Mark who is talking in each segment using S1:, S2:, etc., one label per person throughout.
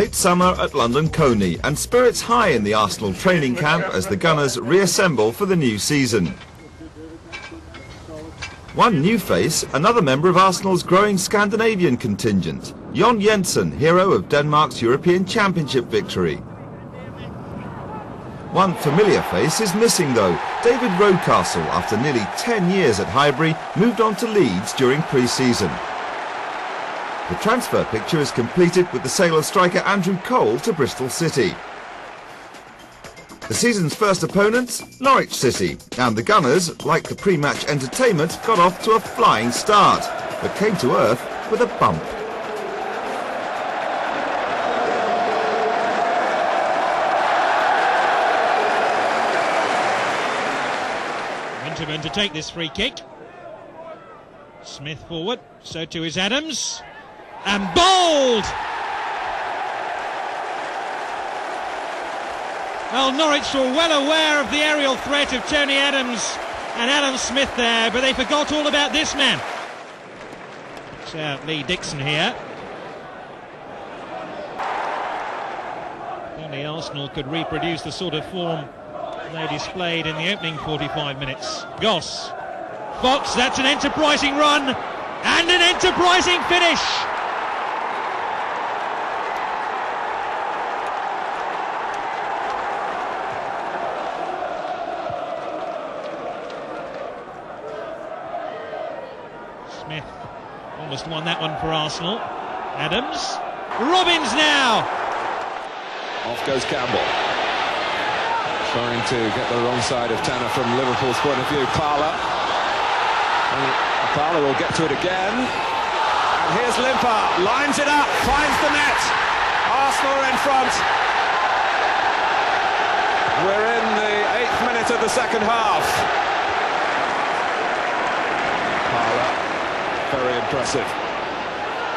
S1: Late summer at London Coney, and spirits high in the Arsenal training camp as the Gunners reassemble for the new season. One new face, another member of Arsenal's growing Scandinavian contingent, Jon Jensen, hero of Denmark's European Championship victory. One familiar face is missing though. David Rocastle, after nearly 10 years at Highbury, moved on to Leeds during pre-season. The transfer picture is completed with the sale of striker Andrew Cole to Bristol City. The season's first opponents, Norwich City, and the Gunners, like the pre-match entertainment, got off to a flying start, but came to earth with a bump.
S2: Winterburn to take this free kick. Smith forward, so too is Adams. And bold! Well, Norwich were well aware of the aerial threat of Tony Adams and Adam Smith there, but they forgot all about this man. It's out Lee Dixon here. If only Arsenal could reproduce the sort of form they displayed in the opening 45 minutes. Goss. Fox, that's an enterprising run and an enterprising finish. Smith almost won that one for Arsenal. Adams. Robbins now.
S3: Off goes Campbell. Trying to get the wrong side of Tanner from Liverpool's point of view. Parler. And Parler will get to it again. And here's Limpar. Lines it up. Finds the net. Arsenal are in front. We're in the 8th minute of the second half. Parler. Very impressive.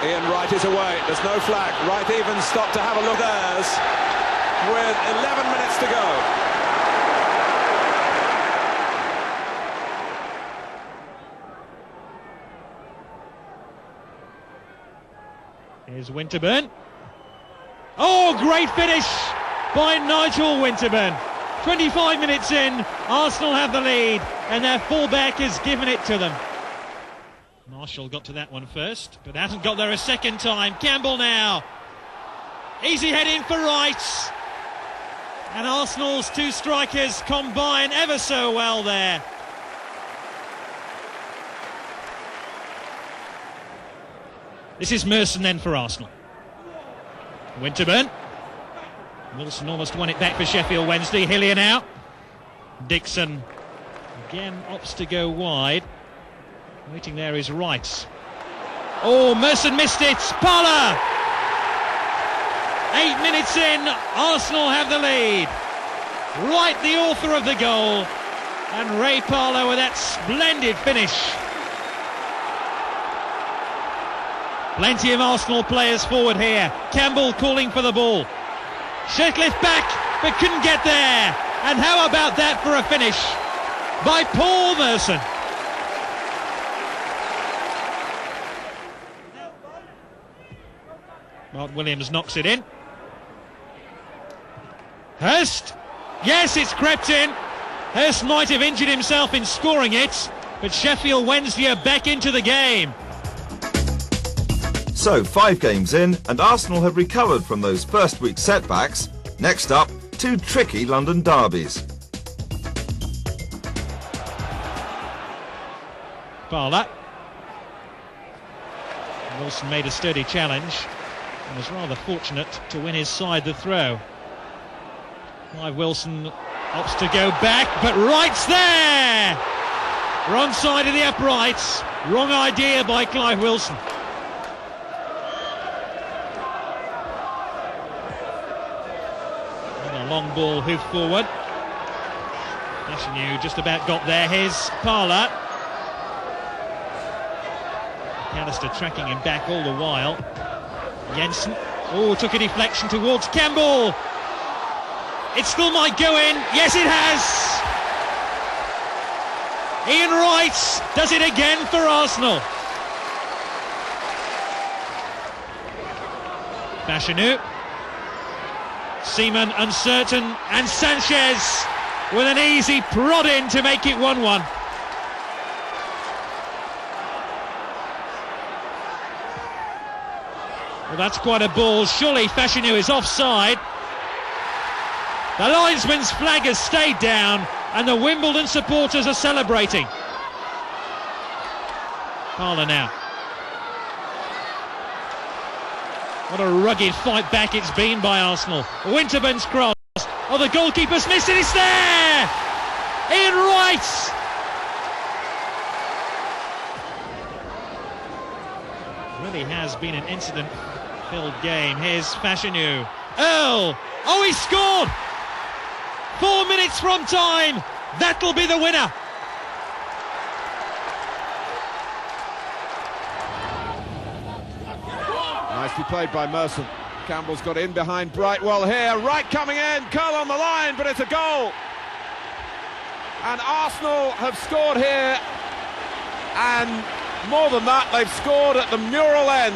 S3: Ian Wright is away. There's no flag. Wright even stopped to have a look at theirs with 11 minutes to go.
S2: Here's Winterburn. Oh, great finish by Nigel Winterburn. 25 minutes in, Arsenal have the lead, and their fullback has given it to them. Marshall got to that one first, but hasn't got there a second time. Campbell now. Easy head in for Wright. And Arsenal's two strikers combine ever so well there. This is Merson then for Arsenal. Winterburn. Wilson almost won it back for Sheffield Wednesday. Hillier now. Dixon again opts to go wide. Waiting there is Wright. Oh, Merson missed it. Parler! 8 minutes in, Arsenal have the lead. Wright, the author of the goal, and Ray Parler with that splendid finish. Plenty of Arsenal players forward here. Campbell calling for the ball. Shetcliffe back, but couldn't get there. And how about that for a finish by Paul Merson? Rod Williams knocks it in. Hurst. Yes, it's crept in. Hurst might have injured himself in scoring it, but Sheffield Wednesday are back into the game.
S1: So, 5 games in, and Arsenal have recovered from those first week setbacks. Next up, 2 tricky London derbies.
S2: Parler. Wilson made a sturdy challenge and was rather fortunate to win his side the throw. Clive Wilson opts to go back, but Wright's there! Wrong side of the uprights. Wrong idea by Clive Wilson. And a long ball hoofed forward. Dashinew just about got there. Here's Parler. McAllister tracking him back all the while. Jensen, oh, took a deflection towards Campbell. It still might go in. Yes, it has. Ian Wright does it again for Arsenal. Dashinew. Seaman uncertain, and Sanchez with an easy prod in to make it 1-1. Well, that's quite a ball. Surely Fashanu is offside. The linesman's flag has stayed down, and the Wimbledon supporters are celebrating. Parlour now. What a rugged fight back it's been by Arsenal. Winterburn's cross. Oh, the goalkeeper's missed it. It's there! Ian Wright! Really has been an incident-filled game. Here's Fashanu. Earl! Oh, he scored! 4 minutes from time. That'll be the winner.
S3: Nicely played by Merson. Campbell's got in behind Brightwell here. Wright coming in, curl on the line, but it's a goal. And Arsenal have scored here. And more than that, they've scored at the mural end.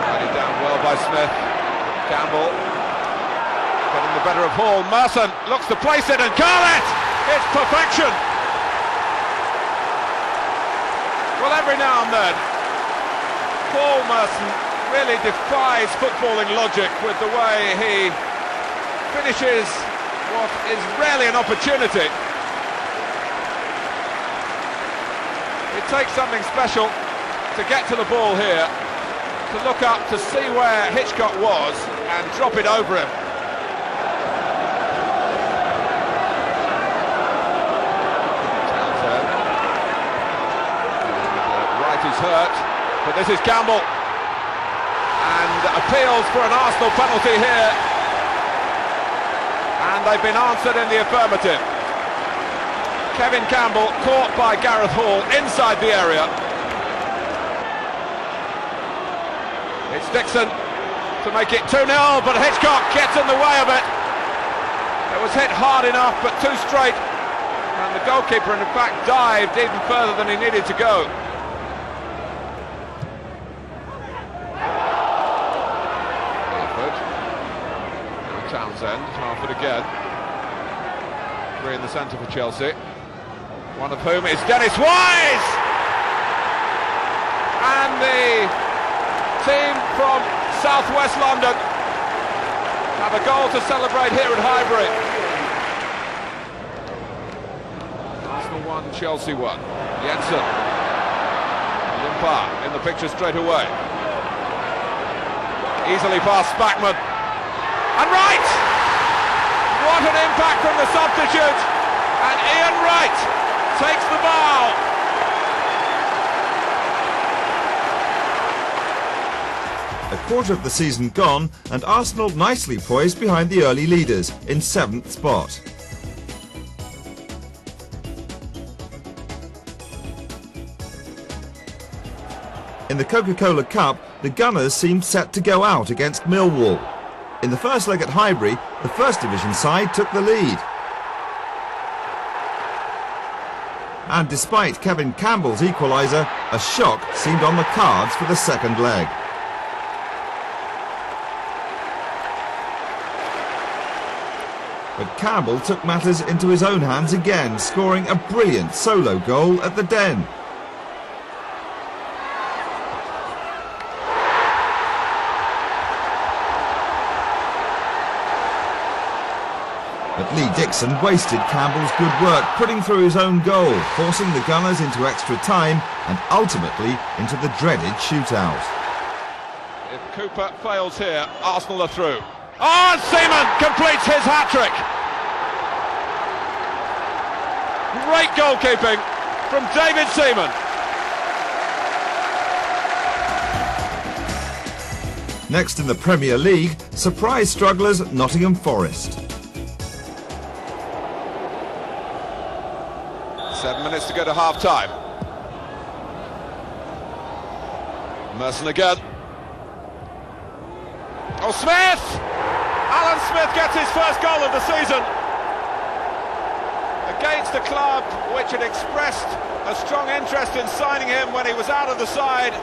S3: Guided down well by Smith. Campbell getting the better of Hall. Merson looks to place it and curl it! It's perfection! Well, every now and then, Paul Merson really defies footballing logic with the way he finishes what is rarely an opportunity. It takes something special to get to the ball here, to look up to see where Hitchcock was and drop it over him. Is hurt, but this is Campbell, and appeals for an Arsenal penalty here, and they've been answered in the affirmative. Kevin Campbell caught by Gareth Hall inside the area. It's Dixon to make it 2-0, but Hitchcock gets in the way of it. It was hit hard enough, but too straight, and the goalkeeper in fact dived even further than he needed to go. Townsend, Harford again. Three in the centre for Chelsea. One of whom is Dennis Wise! And the team from southwest London have a goal to celebrate here at Highbury. Arsenal 1, Chelsea 1. Jensen. Limpar in the picture straight away. Easily past Spackman. And Wright! What an impact from the substitute! And Ian Wright takes the bow!
S1: A quarter of the season gone, and Arsenal nicely poised behind the early leaders in 7th spot. In the Coca-Cola Cup, the Gunners seemed set to go out against Millwall. In the first leg at Highbury, the First Division side took the lead. And despite Kevin Campbell's equaliser, a shock seemed on the cards for the second leg. But Campbell took matters into his own hands again, scoring a brilliant solo goal at the Den. But Lee Dixon wasted Campbell's good work, putting through his own goal, forcing the Gunners into extra time and ultimately into the dreaded shootout.
S3: If Cooper fails here, Arsenal are through. Oh, and Seaman completes his hat-trick! Great goalkeeping from David Seaman.
S1: Next in the Premier League, surprise strugglers at Nottingham Forest.
S3: 7 minutes to go to half-time. Merson again. Oh, Smith! Alan Smith gets his first goal of the season. Against a club which had expressed a strong interest in signing him when he was out of the side.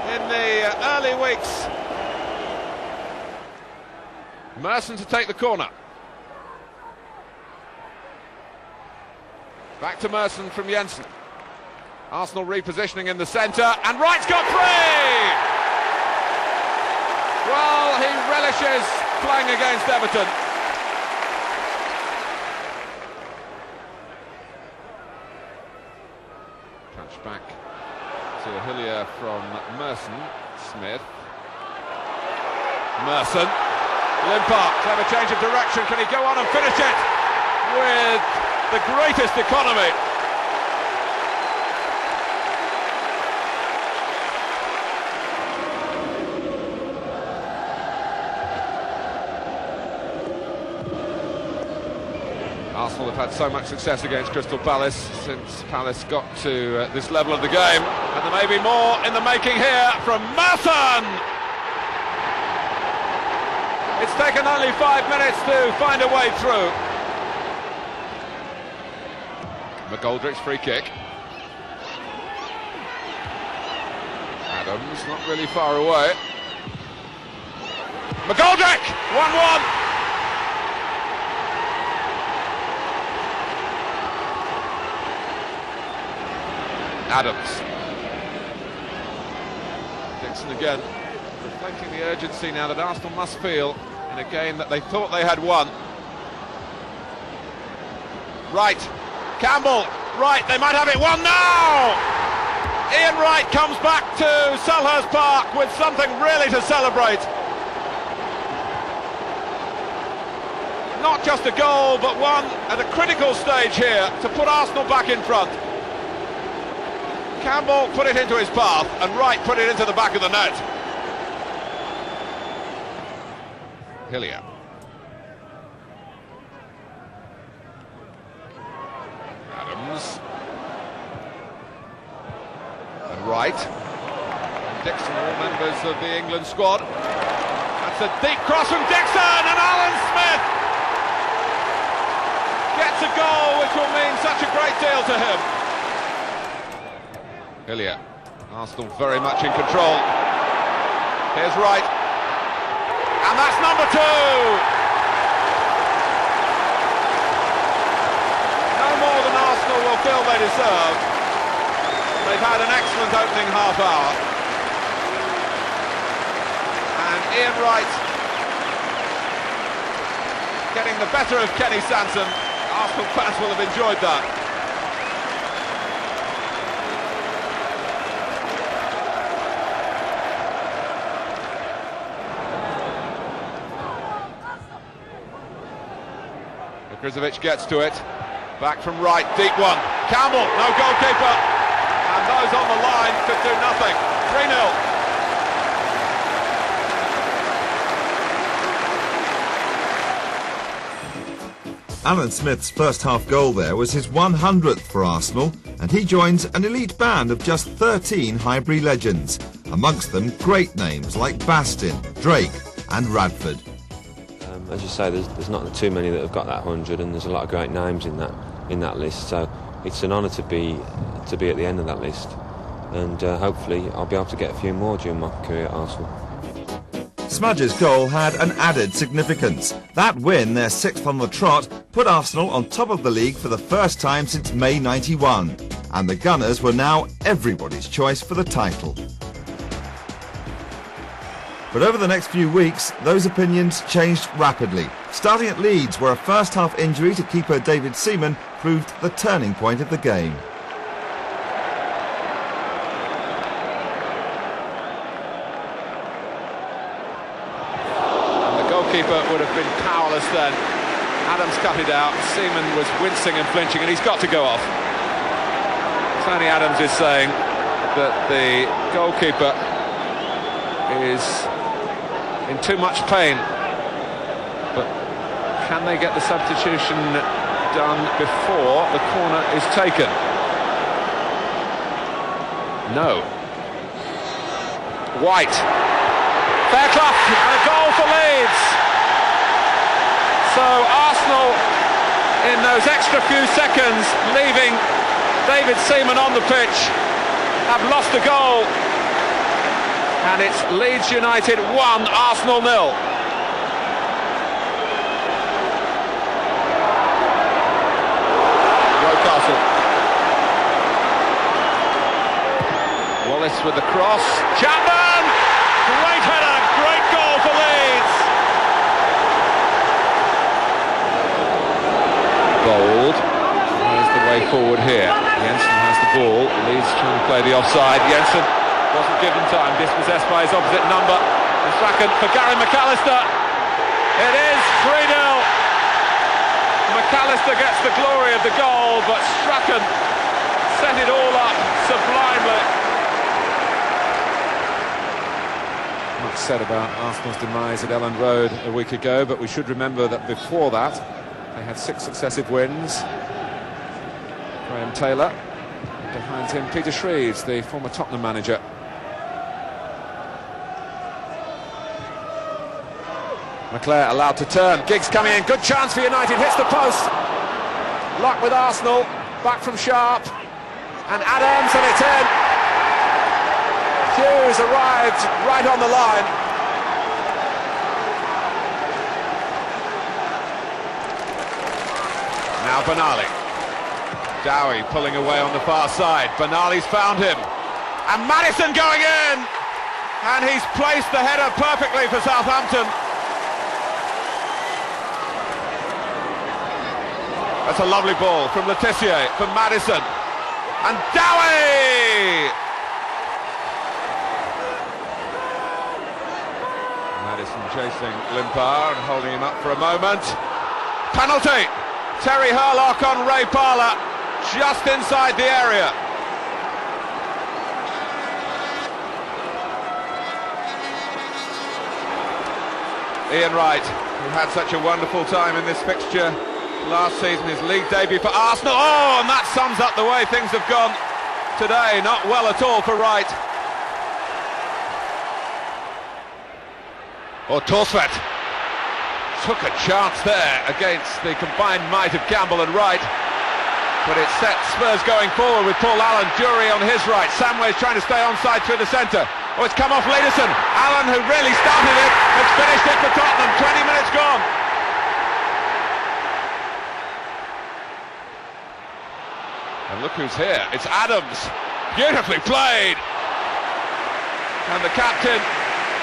S3: in the early weeks. Merson to take the corner. Back to Merson from Jensen. Arsenal repositioning in the centre, and Wright's got free! Well, he relishes playing against Everton. Touch back to Hillier from Merson. Smith. Merson. Limpar, clever change of direction. Can he go on and finish it with the greatest economy? Arsenal have had so much success against Crystal Palace since Palace got to this level of the game, and there may be more in the making here from Merson. It's taken only 5 minutes to find a way through. McGoldrick's free kick. Adams not really far away. McGoldrick! 1-1. Adams. Dixon again, reflecting the urgency now that Arsenal must feel in a game that they thought they had won. Wright, Campbell, Wright, they might have it 1 now! Ian Wright comes back to Selhurst Park with something really to celebrate. Not just a goal, but one at a critical stage here to put Arsenal back in front. Campbell put it into his path, and Wright put it into the back of the net. Hillier. Adams. And Wright. And Dixon, all members of the England squad. That's a deep cross from Dixon, and Alan Smith gets a goal which will mean such a great deal to him. Hillier, Arsenal very much in control. Here's Wright, and that's number 2. No more than Arsenal will feel they deserve. They've had an excellent opening half hour. And Ian Wright getting the better of Kenny Sansom. Arsenal fans will have enjoyed that. Krizovic gets to it, back from Wright, deep one, Campbell, no goalkeeper, and those on the line could do nothing. 3-0.
S1: Alan Smith's first half goal there was his 100th for Arsenal, and he joins an elite band of just 13 Highbury legends, amongst them great names like Bastin, Drake and Radford.
S4: As you say, there's not too many that have got that 100, and there's a lot of great names in that list. So it's an honour to be at the end of that list, and hopefully I'll be able to get a few more during my career at Arsenal.
S1: Smudge's goal had an added significance. That win, their 6th on the trot, put Arsenal on top of the league for the first time since May '91, and the Gunners were now everybody's choice for the title. But over the next few weeks, those opinions changed rapidly, starting at Leeds, where a first-half injury to keeper David Seaman proved the turning point of the game.
S3: And the goalkeeper would have been powerless then. Adams cut it out, Seaman was wincing and flinching, and he's got to go off. Tony Adams is saying that the goalkeeper is in too much pain, but can they get the substitution done before the corner is taken? No. White, Fairclough, and a goal for Leeds. So Arsenal, in those extra few seconds, leaving David Seaman on the pitch, have lost a goal. and it's Leeds United 1, Arsenal 0. Rocastle. Wallace with the cross. Chapman! Great header, great goal for Leeds. Bold. There's the way forward here. Jensen has the ball. Leeds trying to play the offside. Jensen wasn't given time. Dispossessed by his opposite number. And Strachan for Gary McAllister. It is 3-0. McAllister gets the glory of the goal, but Strachan set it all up sublimely. Much said about Arsenal's demise at Elland Road a week ago, but we should remember that before that they had 6 successive wins. Graham Taylor, behind him Peter Shreves, the former Tottenham manager. McClare allowed to turn, Giggs coming in, good chance for United, hits the post. Luck with Arsenal, back from Sharp, and Adams, and it's in. Hughes arrived right on the line. Now Benali. Dowie pulling away on the far side. Benali's found him. And Maddison going in! And he's placed the header perfectly for Southampton. That's a lovely ball from Letizia for Maddison. And Dowie! Maddison chasing Limpar and holding him up for a moment. Penalty! Terry Hurlock on Ray Parlour, just inside the area. Ian Wright, who had such a wonderful time in this fixture last season, his league debut for Arsenal. Oh, and that sums up the way things have gone today. Not well at all for Wright. Or Torsvet took a chance there against the combined might of Campbell and Wright, but it set Spurs going forward with Paul Allen, Jury on his right. Samway's trying to stay onside through the centre. Oh, it's come off Lederson. Allen, who really started it, has finished it for Tottenham. 20 minutes gone. And look who's here. It's Adams. Beautifully played. And the captain,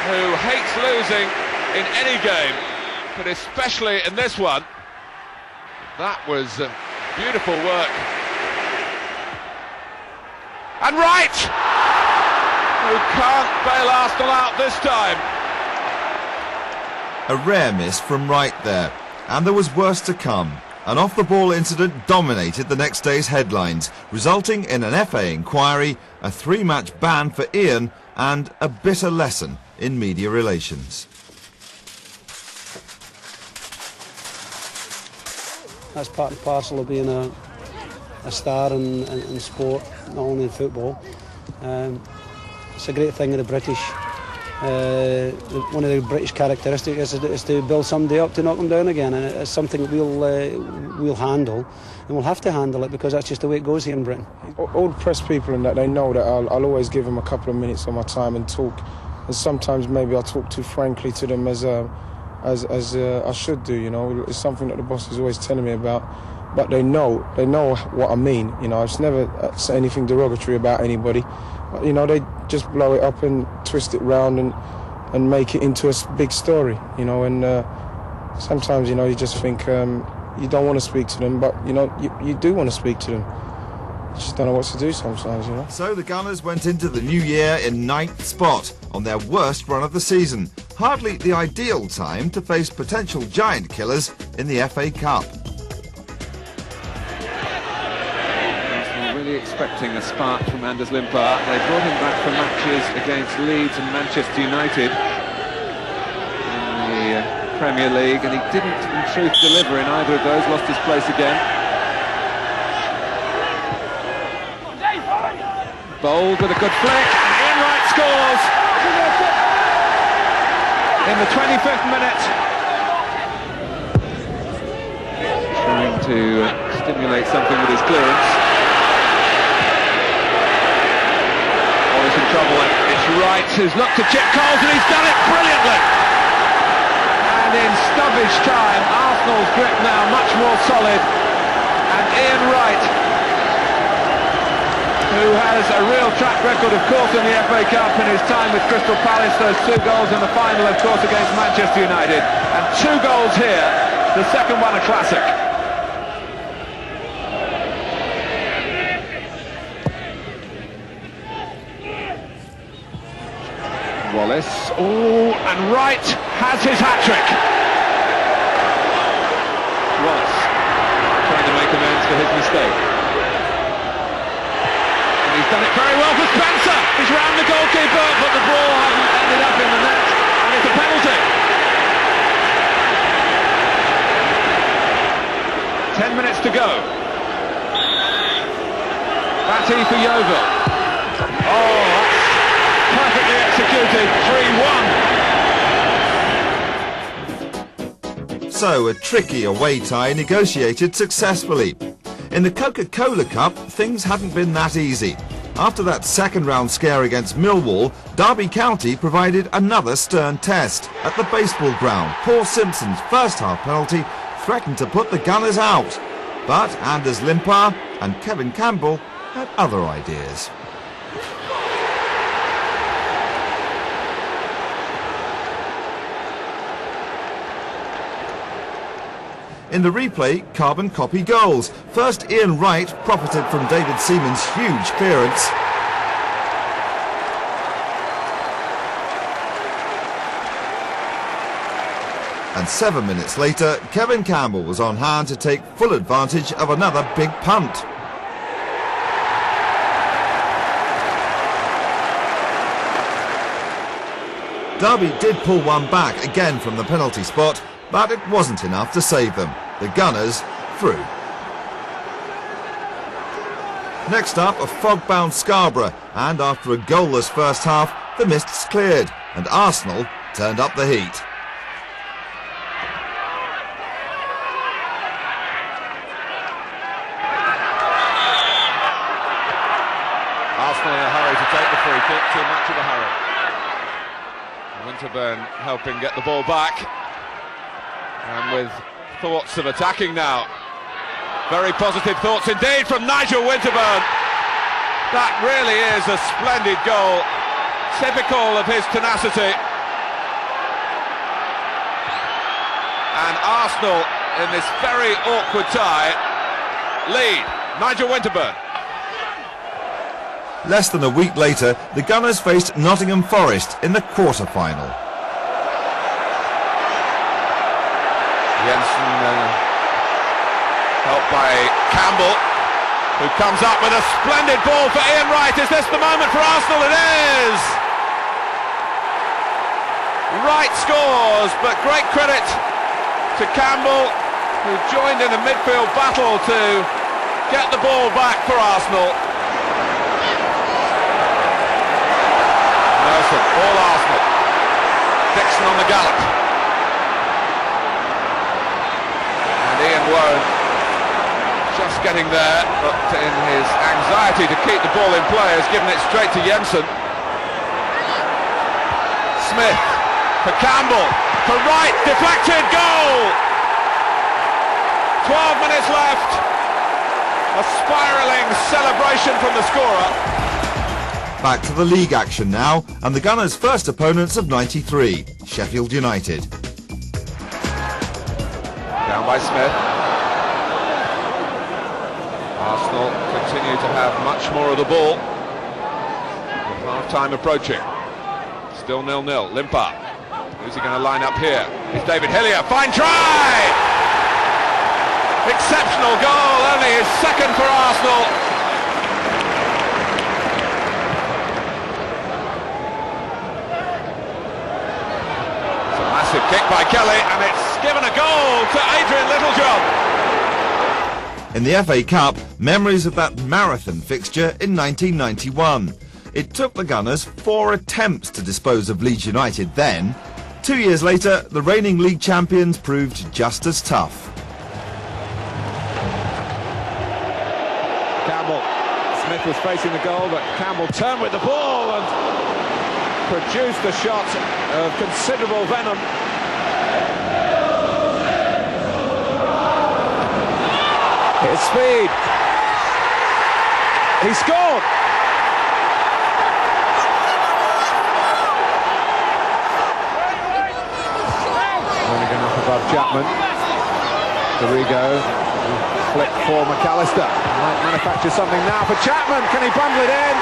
S3: who hates losing in any game, but especially in this one. That was beautiful work. And Wright, who can't bail Arsenal out this time.
S1: A rare miss from Wright there, and there was worse to come. An off-the-ball incident dominated the next day's headlines, resulting in an FA inquiry, a 3-match ban for Ian, and a bitter lesson in media relations.
S5: That's part and parcel of being a star in sport, not only in football. It's a great thing of the British. One of the British characteristics is to build somebody up to knock them down again, and it's something that we'll handle, and we'll have to handle it because that's just the way it goes here in Britain.
S6: All the press people and that, they know that I'll always give them a couple of minutes of my time and talk, and sometimes maybe I'll talk too frankly to them as I should do. You know, it's something that the boss is always telling me about, but they know what I mean. You know, I've never said anything derogatory about anybody. But, you know, they just blow it up and twist it round and make it into a big story. You know, and sometimes, you know, you just think you don't want to speak to them, but you know, you do want to speak to them. You just don't know what to do sometimes, you know.
S1: So the Gunners went into the new year in 9th spot on their worst run of the season. Hardly the ideal time to face potential giant killers in the FA Cup.
S3: Arsenal really expecting a spark from Anders Limpar. They brought him back for matches against Leeds and Manchester United in the Premier League, and he didn't in truth deliver in either of those, lost his place again. Bold with a good flick, and Ian Wright scores in the 25th minute. Trying to stimulate something with his clearance. Oh, he's in trouble, and it's Wright, who's looked to chip Coles, and he's done it brilliantly. And in stoppage time, Arsenal's grip now much more solid. And Ian Wright, who has a real track record, of course, in the FA Cup in his time with Crystal Palace, those 2 goals in the final, of course, against Manchester United. And 2 goals here, the second one a classic. Wallace, and Wright has his hat-trick. Wallace trying to make amends for his mistake. And he's done it very well for Spencer. He's round the goalkeeper, but the ball hasn't ended up in the net, and it's a penalty. 10 minutes to go. Batty for Yeovil. Oh, that's perfectly executed. 3-1.
S1: So, a tricky away tie negotiated successfully. In the Coca-Cola Cup, things hadn't been that easy. After that second-round scare against Millwall, Derby County provided another stern test. At the baseball ground, Paul Simpson's first-half penalty threatened to put the Gunners out. But Anders Limpar and Kevin Campbell had other ideas. In the replay, carbon copy goals. First, Ian Wright profited from David Seaman's huge clearance. And 7 minutes later, Kevin Campbell was on hand to take full advantage of another big punt. Derby did pull one back again from the penalty spot, but it wasn't enough to save them. The Gunners through. Next up, a fog-bound Scarborough, and after a goalless first half, the mists cleared, and Arsenal turned up the heat.
S3: Arsenal in a hurry to take the free kick, too much of a hurry. Winterburn helping get the ball back, and with thoughts of attacking now. Very positive thoughts indeed from Nigel Winterburn. That really is a splendid goal, typical of his tenacity. And Arsenal, in this very awkward tie, lead. Nigel Winterburn.
S1: Less than a week later, the Gunners faced Nottingham Forest in the quarter-final.
S3: Jensen helped by Campbell, who comes up with a splendid ball for Ian Wright. Is this the moment for Arsenal? It is! Wright scores, but great credit to Campbell, who joined in the midfield battle to get the ball back for Arsenal. Merson, all Arsenal. Dixon on the gallop. Ian Wright just getting there, but in his anxiety to keep the ball in play has given it straight to Jensen. Smith for Campbell, for Wright, deflected, goal! 12 minutes left, a spiralling celebration from the scorer.
S1: Back to the league action now, and the Gunners' first opponents of '93, Sheffield United.
S3: Down by Smith. Arsenal continue to have much more of the ball. With half-time approaching. Still 0-0. Limpar. Who's he going to line up here? It's David Hillier. Fine try! Exceptional goal. Only his second for Arsenal. It's a massive kick by Kelly, and it's given a goal to Adrian Littlejohn.
S1: In the FA Cup, memories of that marathon fixture in 1991. It took the Gunners 4 attempts to dispose of Leeds United then. 2 years later, the reigning league champions proved just as tough.
S3: Campbell. Smith was facing the goal, but Campbell turned with the ball, and produced a shot of considerable venom. His speed. He scored. Running up above Chapman. Dorigo. Flick for McAllister. Might manufacture something now for Chapman. Can he bundle it in?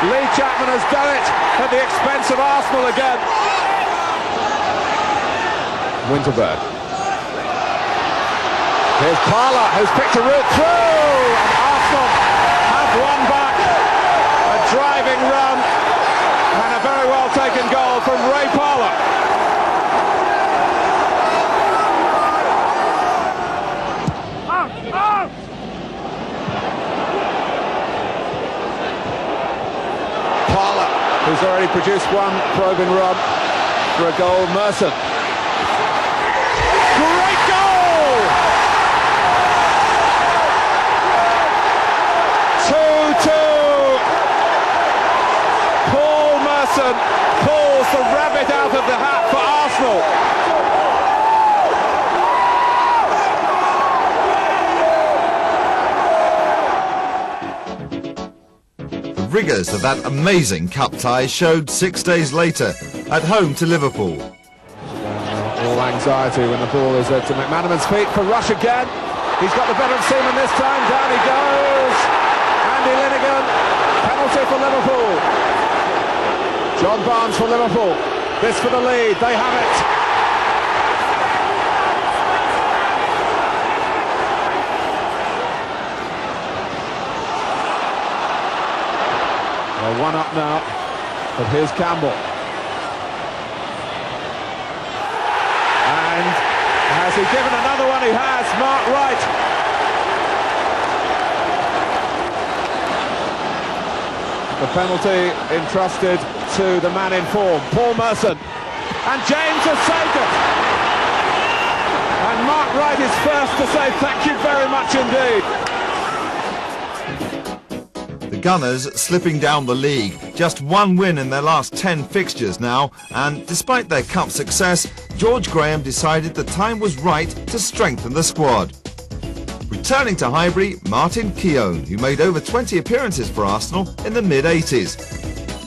S3: Lee Chapman has done it at the expense of Arsenal again. Winterberg. Here's Parler, who's picked a route through, and Arsenal have won back. A driving run and a very well taken goal from Ray Parler. Parler, who's already produced one probing run for a goal. Merson. Great goal! 2-2. Paul Merson pulls the rabbit out of the hat for Arsenal.
S1: The rigours of that amazing cup tie showed 6 days later at home to Liverpool.
S3: All anxiety when the ball is at McManaman's feet for Rush again. He's got the better of Seaman this time. Down he goes. Andy Linnigan. Penalty for Liverpool. John Barnes for Liverpool. This for the lead. They have it. Well, one up now. But here's Campbell. And has he given another one? He has. Mark Wright. The penalty entrusted to the man in form, Paul Merson. And James has saved it. And Mark Wright is first to say thank you very much indeed.
S1: The Gunners slipping down the league, just one win in their last 10 fixtures now, and despite their cup success, George Graham decided the time was right to strengthen the squad. Returning to Highbury, Martin Keown, who made over 20 appearances for Arsenal in the mid-80s.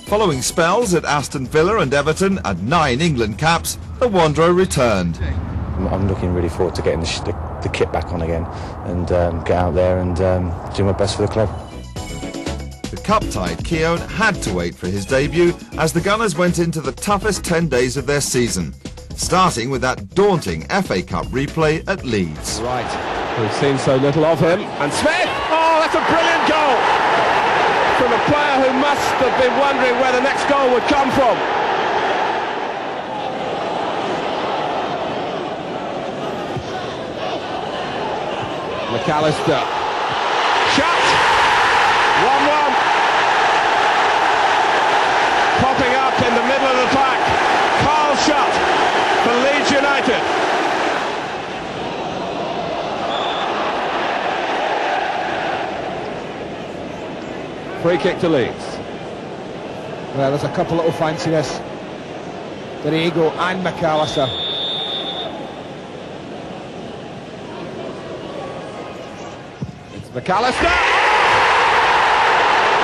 S1: Following spells at Aston Villa and Everton and 9 England caps, the Wanderer returned.
S7: I'm looking really forward to getting the kit back on again and get out there and do my best for the club.
S1: The cup-tied Keown had to wait for his debut as the Gunners went into the toughest 10 days of their season, starting with that daunting FA Cup replay at Leeds.
S3: Right, we've seen so little of him. And Smith! Oh, that's a brilliant goal! From a player who must have been wondering where the next goal would come from. McAllister. Shot! 1-1. Popping up in the middle of the pack. Carl Shutt for Leeds United. Free kick to Leeds.
S8: Well, there's a couple little fanciness. Dorigo and McAllister.
S3: It's McAllister.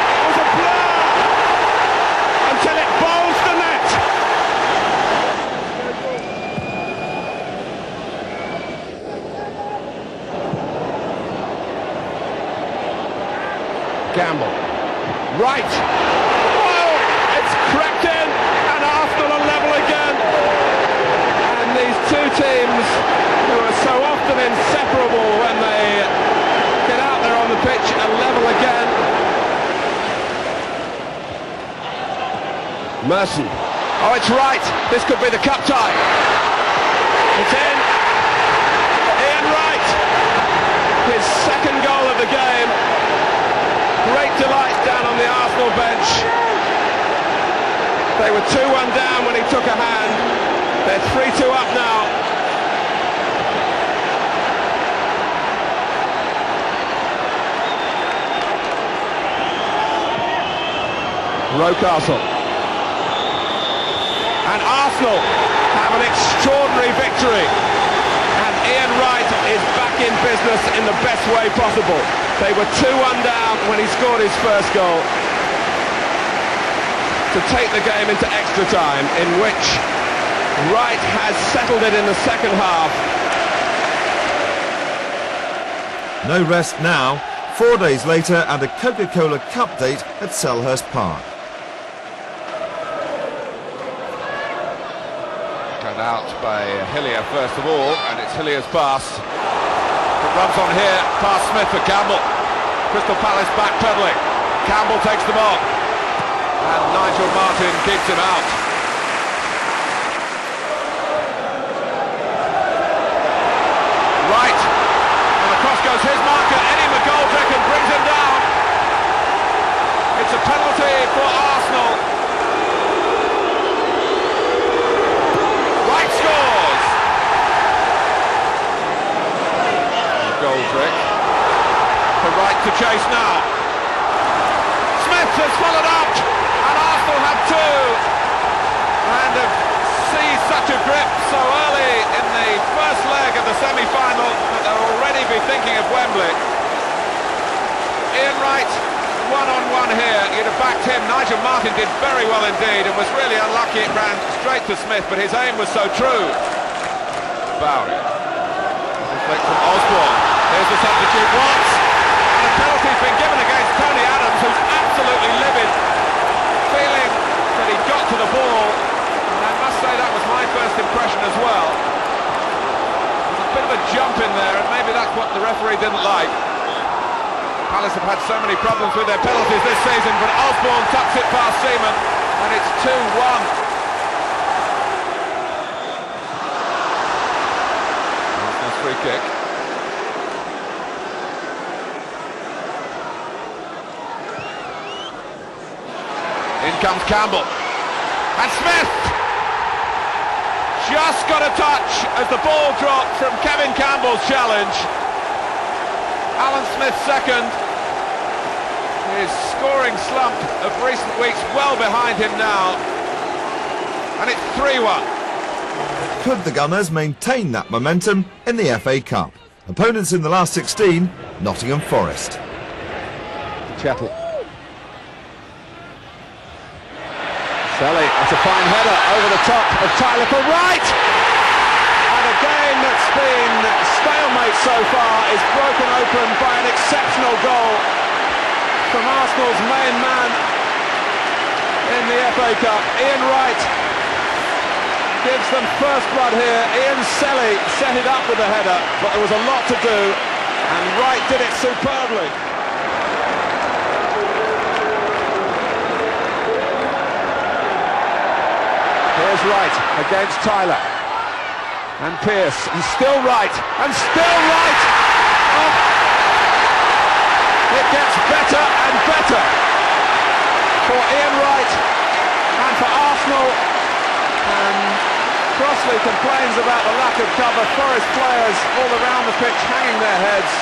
S3: It was a blur until it bowls the net. Gamble. Right. Oh, it's crept in, and Arsenal are level again. And these two teams, who are so often inseparable when they get out there on the pitch, are level again. Merson. Oh, it's right. This could be the cup tie. It's in. Ian Wright. His second goal of the game. Great delight down on the Arsenal bench. They were 2-1 down when he took a hand. They're 3-2 up now. Rocastle. and Arsenal have an extraordinary victory. And Ian Wright is back in business in the best way possible. They were 2-1 down when he scored his first goal to take the game into extra time, in which Wright has settled it in the second half.
S1: No rest now. 4 days later and a Coca-Cola Cup date at Selhurst Park.
S3: Cut out by Hillier first of all, and it's Hillier's pass. It runs on here, past Smith for Campbell. Crystal Palace backpedaling. Campbell takes them on, and Nigel Martin keeps him out. Right, and across goes his marker, Eddie McGoldrick, and brings him down. It's a penalty for Arsenal. Wright scores! McGoldrick for Wright to chase now. Smith has followed up, and Arsenal have two, and have seized such a grip so early in the first leg of the semi-final that they'll already be thinking of Wembley. Ian Wright, one-on-one here, you'd have backed him. Nigel Martin did very well indeed and was really unlucky. It ran straight to Smith, but his aim was so true. Bowery, deflect from Osborne. Here's the substitute once, and a penalty's been given against Tony Adams, who's absolutely livid, feeling that he got to the ball. And I must say that was my first impression as well. There's a bit of a jump in there, and maybe that's what the referee didn't like. Palace have had so many problems with their penalties this season, but Osborne tucks it past Seaman, and it's 2-1. Arsenal's free kick. In comes Campbell, and Smith just got a touch as the ball dropped from Kevin Campbell's challenge. Alan Smith second. His scoring slump of recent weeks well behind him now, and it's 3-1.
S1: Could the Gunners maintain that momentum in the FA Cup? Opponents in the last 16, Nottingham Forest.
S3: Chettle. Selly, that's a fine header over the top of Tyler for Wright! And a game that's been stalemate so far is broken open by an exceptional goal from Arsenal's main man in the FA Cup. Ian Wright gives them first blood here. Ian Selly set it up with a header, but there was a lot to do, and Wright did it superbly. Here's Wright against Tyler. And Pearce, and still Wright, and still Wright! Oh. It gets better and better for Ian Wright and for Arsenal. And Crossley complains about the lack of cover. Forest players all around the pitch hanging their heads.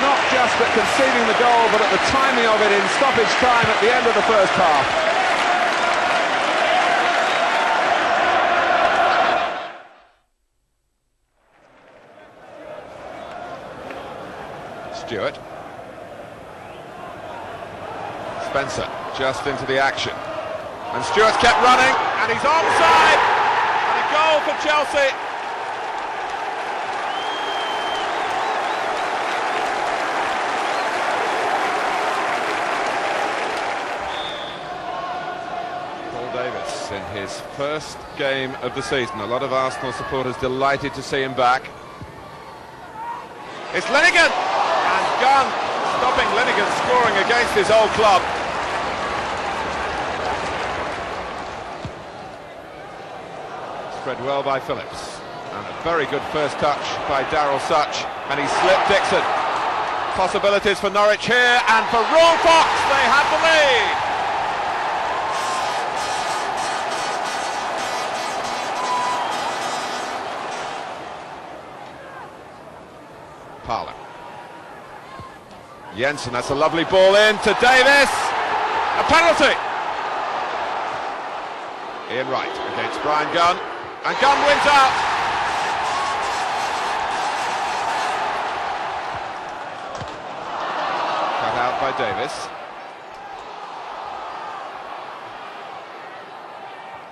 S3: Not just at conceding the goal, but at the timing of it in stoppage time at the end of the first half. Stewart. Spencer just into the action, and Stewart's kept running, and he's onside, and a goal for Chelsea. Paul Davis in his first game of the season. A lot of Arsenal supporters delighted to see him back. It's Linnigan! Gunn stopping Linnigan scoring against his old club. Spread well by Phillips, and a very good first touch by Darryl Such, and he slipped Dixon. Possibilities for Norwich here, and for Raw Fox, they have the lead. Parlour. Jensen, that's a lovely ball in to Davis. A penalty. Ian Wright against Brian Gunn, and Gunn wins out. Cut out by Davis.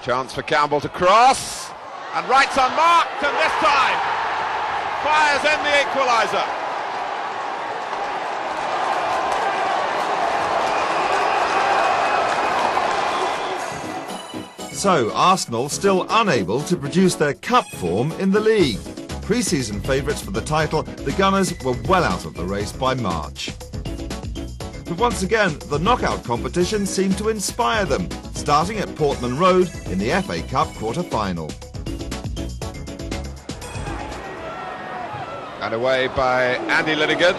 S3: Chance for Campbell to cross, and Wright's unmarked, and this time fires in the equaliser.
S1: So, Arsenal still unable to produce their cup form in the league. Pre-season favourites for the title, the Gunners were well out of the race by March. But once again, the knockout competition seemed to inspire them, starting at Portman Road in the FA Cup quarter-final.
S3: And away by Andy Linnigan.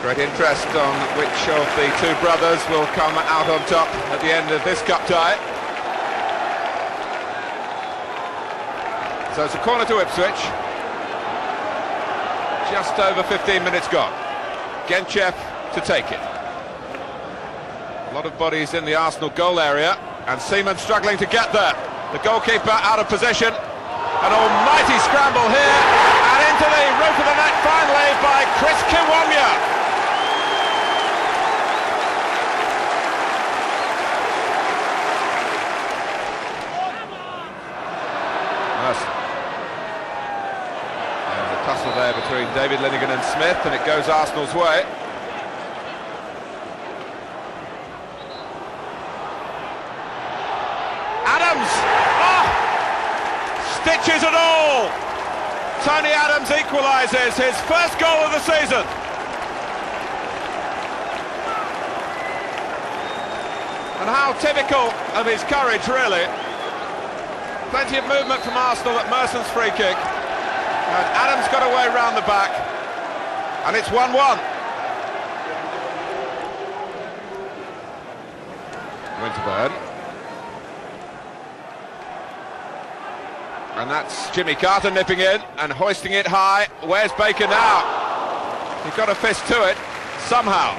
S3: Great interest on which of the two brothers will come out on top at the end of this cup tie. So it's a corner to Ipswich. Just over 15 minutes gone. Genchev to take it. A lot of bodies in the Arsenal goal area, and Seaman struggling to get there. The goalkeeper out of position. An almighty scramble here, and into the roof of the net finally by Chris Kiwomya. Tussle there between David Linnigan and Smith, and it goes Arsenal's way. Adams! Oh! Stitches and all! Tony Adams equalises his first goal of the season. And how typical of his courage, really. Plenty of movement from Arsenal at Merson's free kick. And Adams got away round the back, and it's 1-1. Winterburn. And that's Jimmy Carter nipping in and hoisting it high. Where's Baker now? He's got a fist to it, somehow.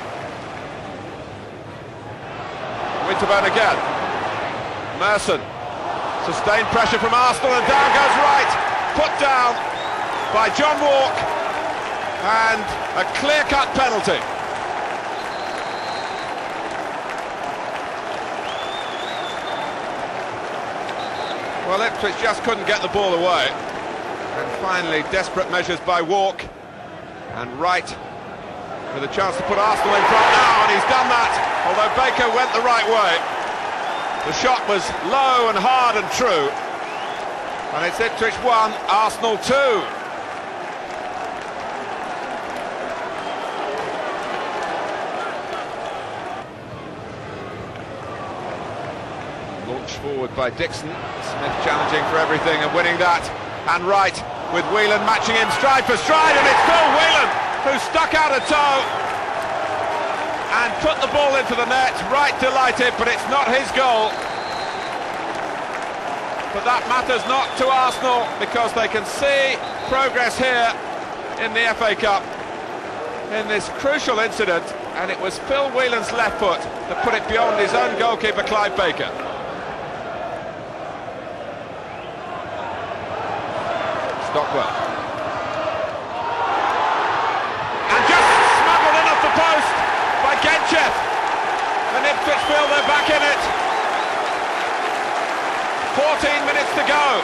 S3: Winterburn again. Merson. Sustained pressure from Arsenal, and down goes Wright. Put down by John Walk, and a clear-cut penalty. Well, Ipswich just couldn't get the ball away, and finally desperate measures by Walk, and Wright with a chance to put Arsenal in front now, and he's done that, although Baker went the right way. The shot was low and hard and true, and it's Ipswich 1, Arsenal 2. Launched forward by Dixon, Smith challenging for everything and winning that, and Wright with Whelan matching him stride for stride, and it's Phil Whelan who stuck out a toe and put the ball into the net. Wright delighted, but it's not his goal. But that matters not to Arsenal, because they can see progress here in the FA Cup in this crucial incident, and it was Phil Whelan's left foot that put it beyond his own goalkeeper Clive Baker. Stockwell. And just smuggled in off the post by Genchev. And Ipswich feel they're back in it. 14 minutes to go.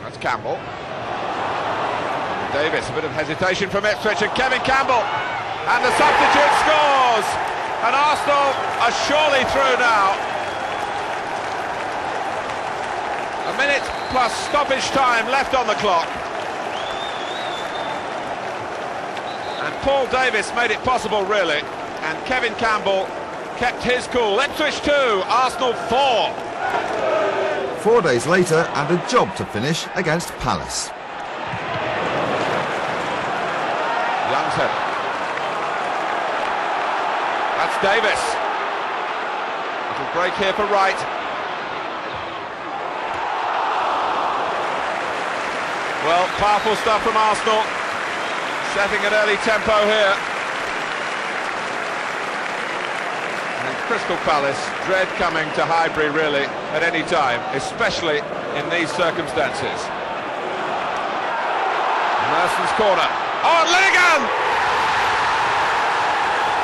S3: That's Campbell. Davis, a bit of hesitation from Ipswich, and Kevin Campbell, and the substitute scores, and Arsenal are surely through now. A minute plus stoppage time left on the clock, and Paul Davis made it possible, really, and Kevin Campbell kept his cool. Ipswich 2, Arsenal 4.
S1: 4 days later, and a job to finish against Palace.
S3: Young's header. That's Davis. Little break here for Wright. Well, powerful stuff from Arsenal, setting an early tempo here. And Crystal Palace dread coming to Highbury really at any time, especially in these circumstances. Merson's corner. Oh, Linnigan!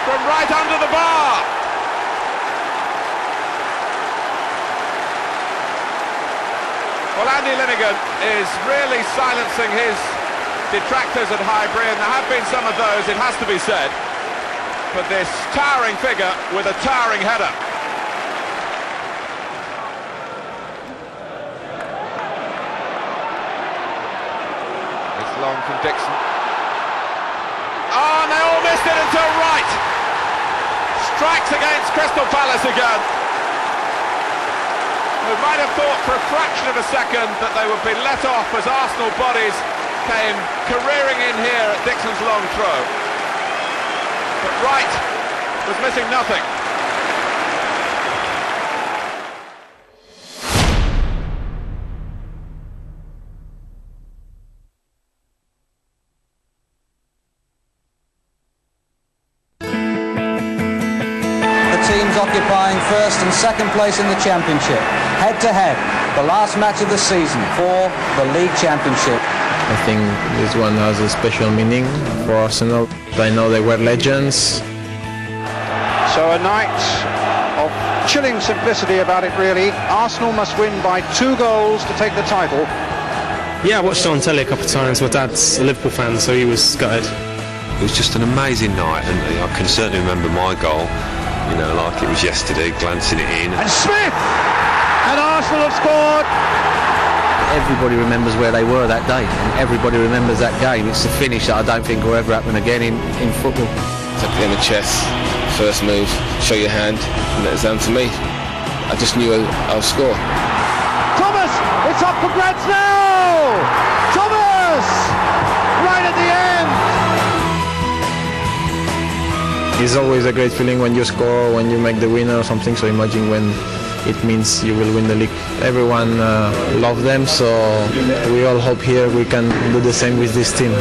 S3: From right under the bar. Well, Andy Linnigan is really silencing his detractors at Highbury, and there have been some of those, it has to be said. But this towering figure with a towering header. It's long from Dixon. Oh, and they all missed it until Wright strikes against Crystal Palace again. Who might have thought for a fraction of a second that they would be let off as Arsenal bodies came careering in here at Dixon's long throw. But Wright was missing nothing.
S9: Teams occupying first and second place in the Championship, head to head, the last match of the season for the League Championship.
S6: I think this one has a special meaning for Arsenal. I know they were legends.
S10: So a night of chilling simplicity about it really. Arsenal must win by 2 goals to take the title.
S11: Yeah, I watched it on telly a couple of times. My dad's a Liverpool fan, so he was gutted.
S4: It was just an amazing night, and I can certainly remember my goal, you know, like it was yesterday, glancing it in.
S10: And Smith! And Arsenal have scored!
S7: Everybody remembers where they were that day, and everybody remembers that game. It's a finish that I don't think will ever happen again in football.
S12: Tap it in the chest, first move, show your hand, and it's down to me. I just knew I'll score.
S10: Thomas! It's up for grabs now! Thomas! Right at the end!
S6: It's always a great feeling when you score, when you make the winner or something, so imagine when it means you will win the league. Everyone loves them, so we all hope here we can do the same with this team.
S13: Where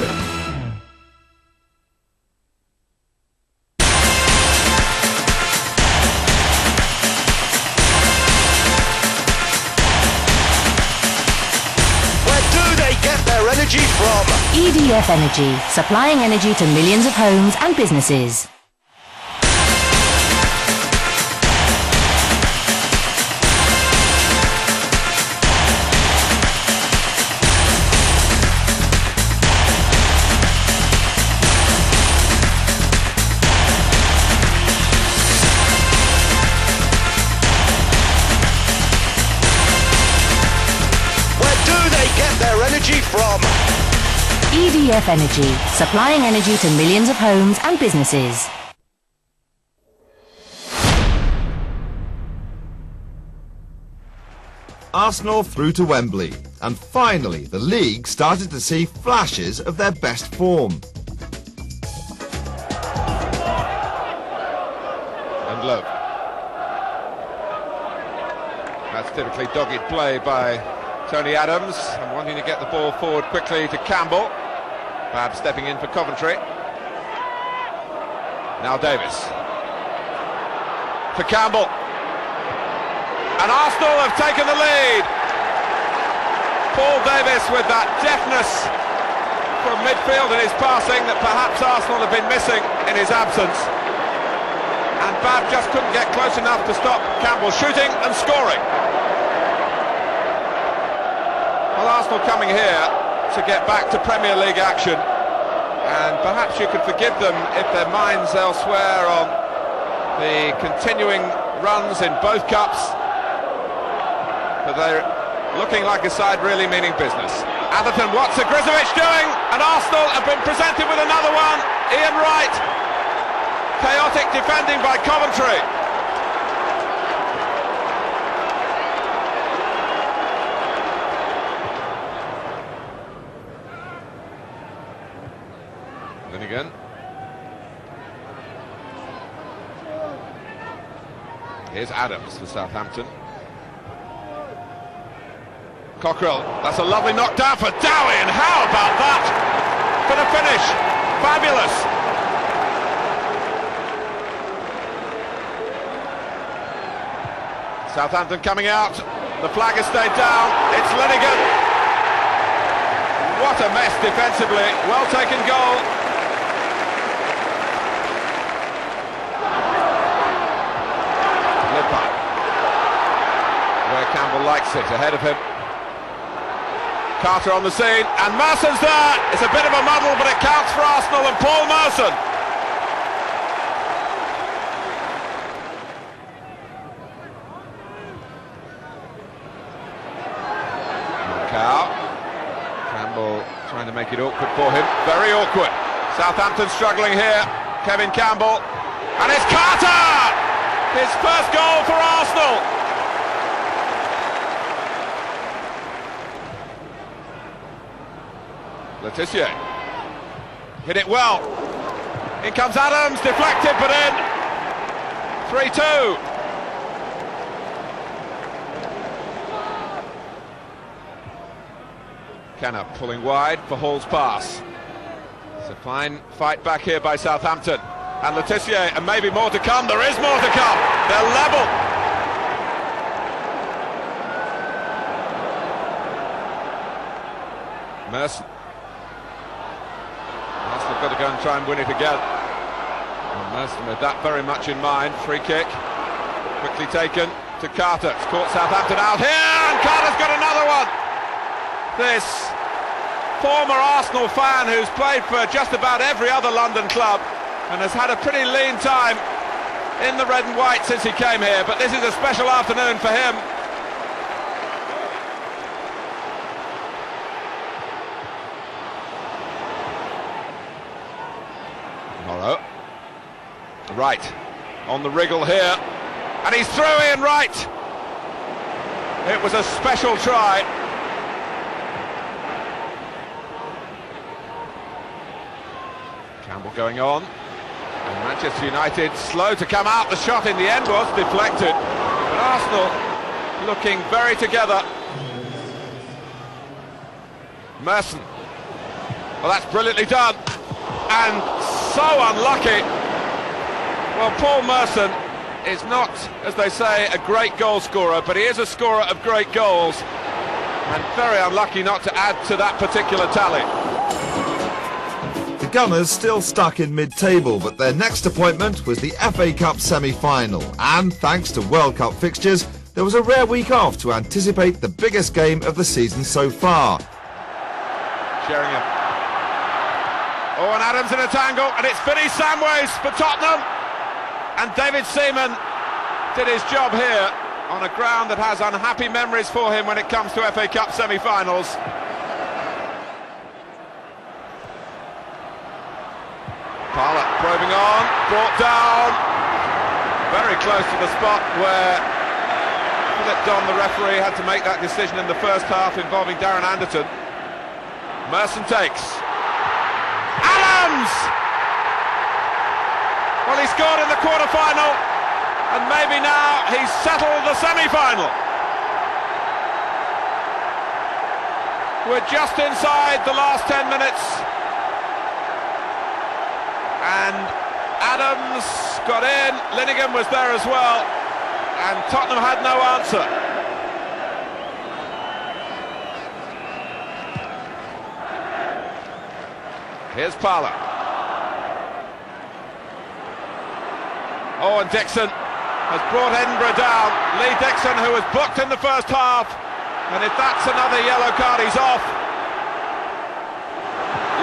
S13: do they get their energy from?
S14: EDF Energy, supplying energy to millions of homes and businesses.
S13: From
S14: EDF Energy, supplying energy to millions of homes and businesses.
S1: Arsenal through to Wembley, and finally the league started to see flashes of their best form.
S3: And look, that's typically dogged play by Tony Adams, and wanting to get the ball forward quickly to Campbell. Bab stepping in for Coventry. Now Davis. To Campbell. And Arsenal have taken the lead. Paul Davis with that deftness from midfield in his passing that perhaps Arsenal have been missing in his absence. And Bab just couldn't get close enough to stop Campbell shooting and scoring. Well, Arsenal coming here to get back to Premier League action, and perhaps you could forgive them if their minds elsewhere on the continuing runs in both cups, but they're looking like a side really meaning business. Atherton, what's Grizovic doing? And Arsenal have been presented with another one. Ian Wright, chaotic defending by Coventry. Again. Here's Adams for Southampton. Cockrell, that's a lovely knockdown for Dowie, and how about that for the finish? Fabulous. Southampton coming out, the flag has stayed down, it's Lenigan. What a mess defensively, well taken goal. Liverpool, where Campbell likes it, ahead of him. Carter on the scene, and Merson's there. It's a bit of a muddle, but it counts for Arsenal and Paul Merson. Campbell trying to make it awkward for him. Very awkward. Southampton struggling here. Kevin Campbell. And it's Carter! His first goal for Arsenal. Letizia hit it well. In comes Adams, deflected but in. 3-2. Kenner pulling wide for Hall's pass. It's a fine fight back here by Southampton. And Letizia, and maybe more to come. There is more to come. They're level. Merson. Arsenal got to go and try and win it again. And Merson with that very much in mind. Free kick, quickly taken to Carter. It's caught Southampton out here, and Carter's got another one. This former Arsenal fan who's played for just about every other London club and has had a pretty lean time in the red and white since he came here, but this is a special afternoon for him. Morrow. Wright on the wriggle here, and he's through. Ian Wright. It was a special try. Campbell going on, and Manchester United slow to come out. The shot in the end was deflected, but Arsenal looking very together. Merson, well, that's brilliantly done, and so unlucky. Well, Paul Merson is not, as they say, a great goal scorer, but he is a scorer of great goals, and very unlucky not to add to that particular tally.
S1: The Gunners still stuck in mid-table, but their next appointment was the FA Cup semi-final. And thanks to World Cup fixtures, there was a rare week off to anticipate the biggest game of the season so far.
S3: Sheringham. Oh, and Adams in a tangle, and it's Vinnie Samways for Tottenham. And David Seaman did his job here on a ground that has unhappy memories for him when it comes to FA Cup semi-finals. Parlour probing on, brought down, very close to the spot where Philip Don, the referee, had to make that decision in the first half involving Darren Anderton. Merson takes. Adams! Well, he scored in the quarter-final, and maybe now he's settled the semi-final. We're just inside the last 10 minutes. And Adams got in, Lenigan was there as well, and Tottenham had no answer. Here's Parlour. Oh, and Dixon has brought Edinburgh down. Lee Dixon, who was booked in the first half, and if that's another yellow card, he's off.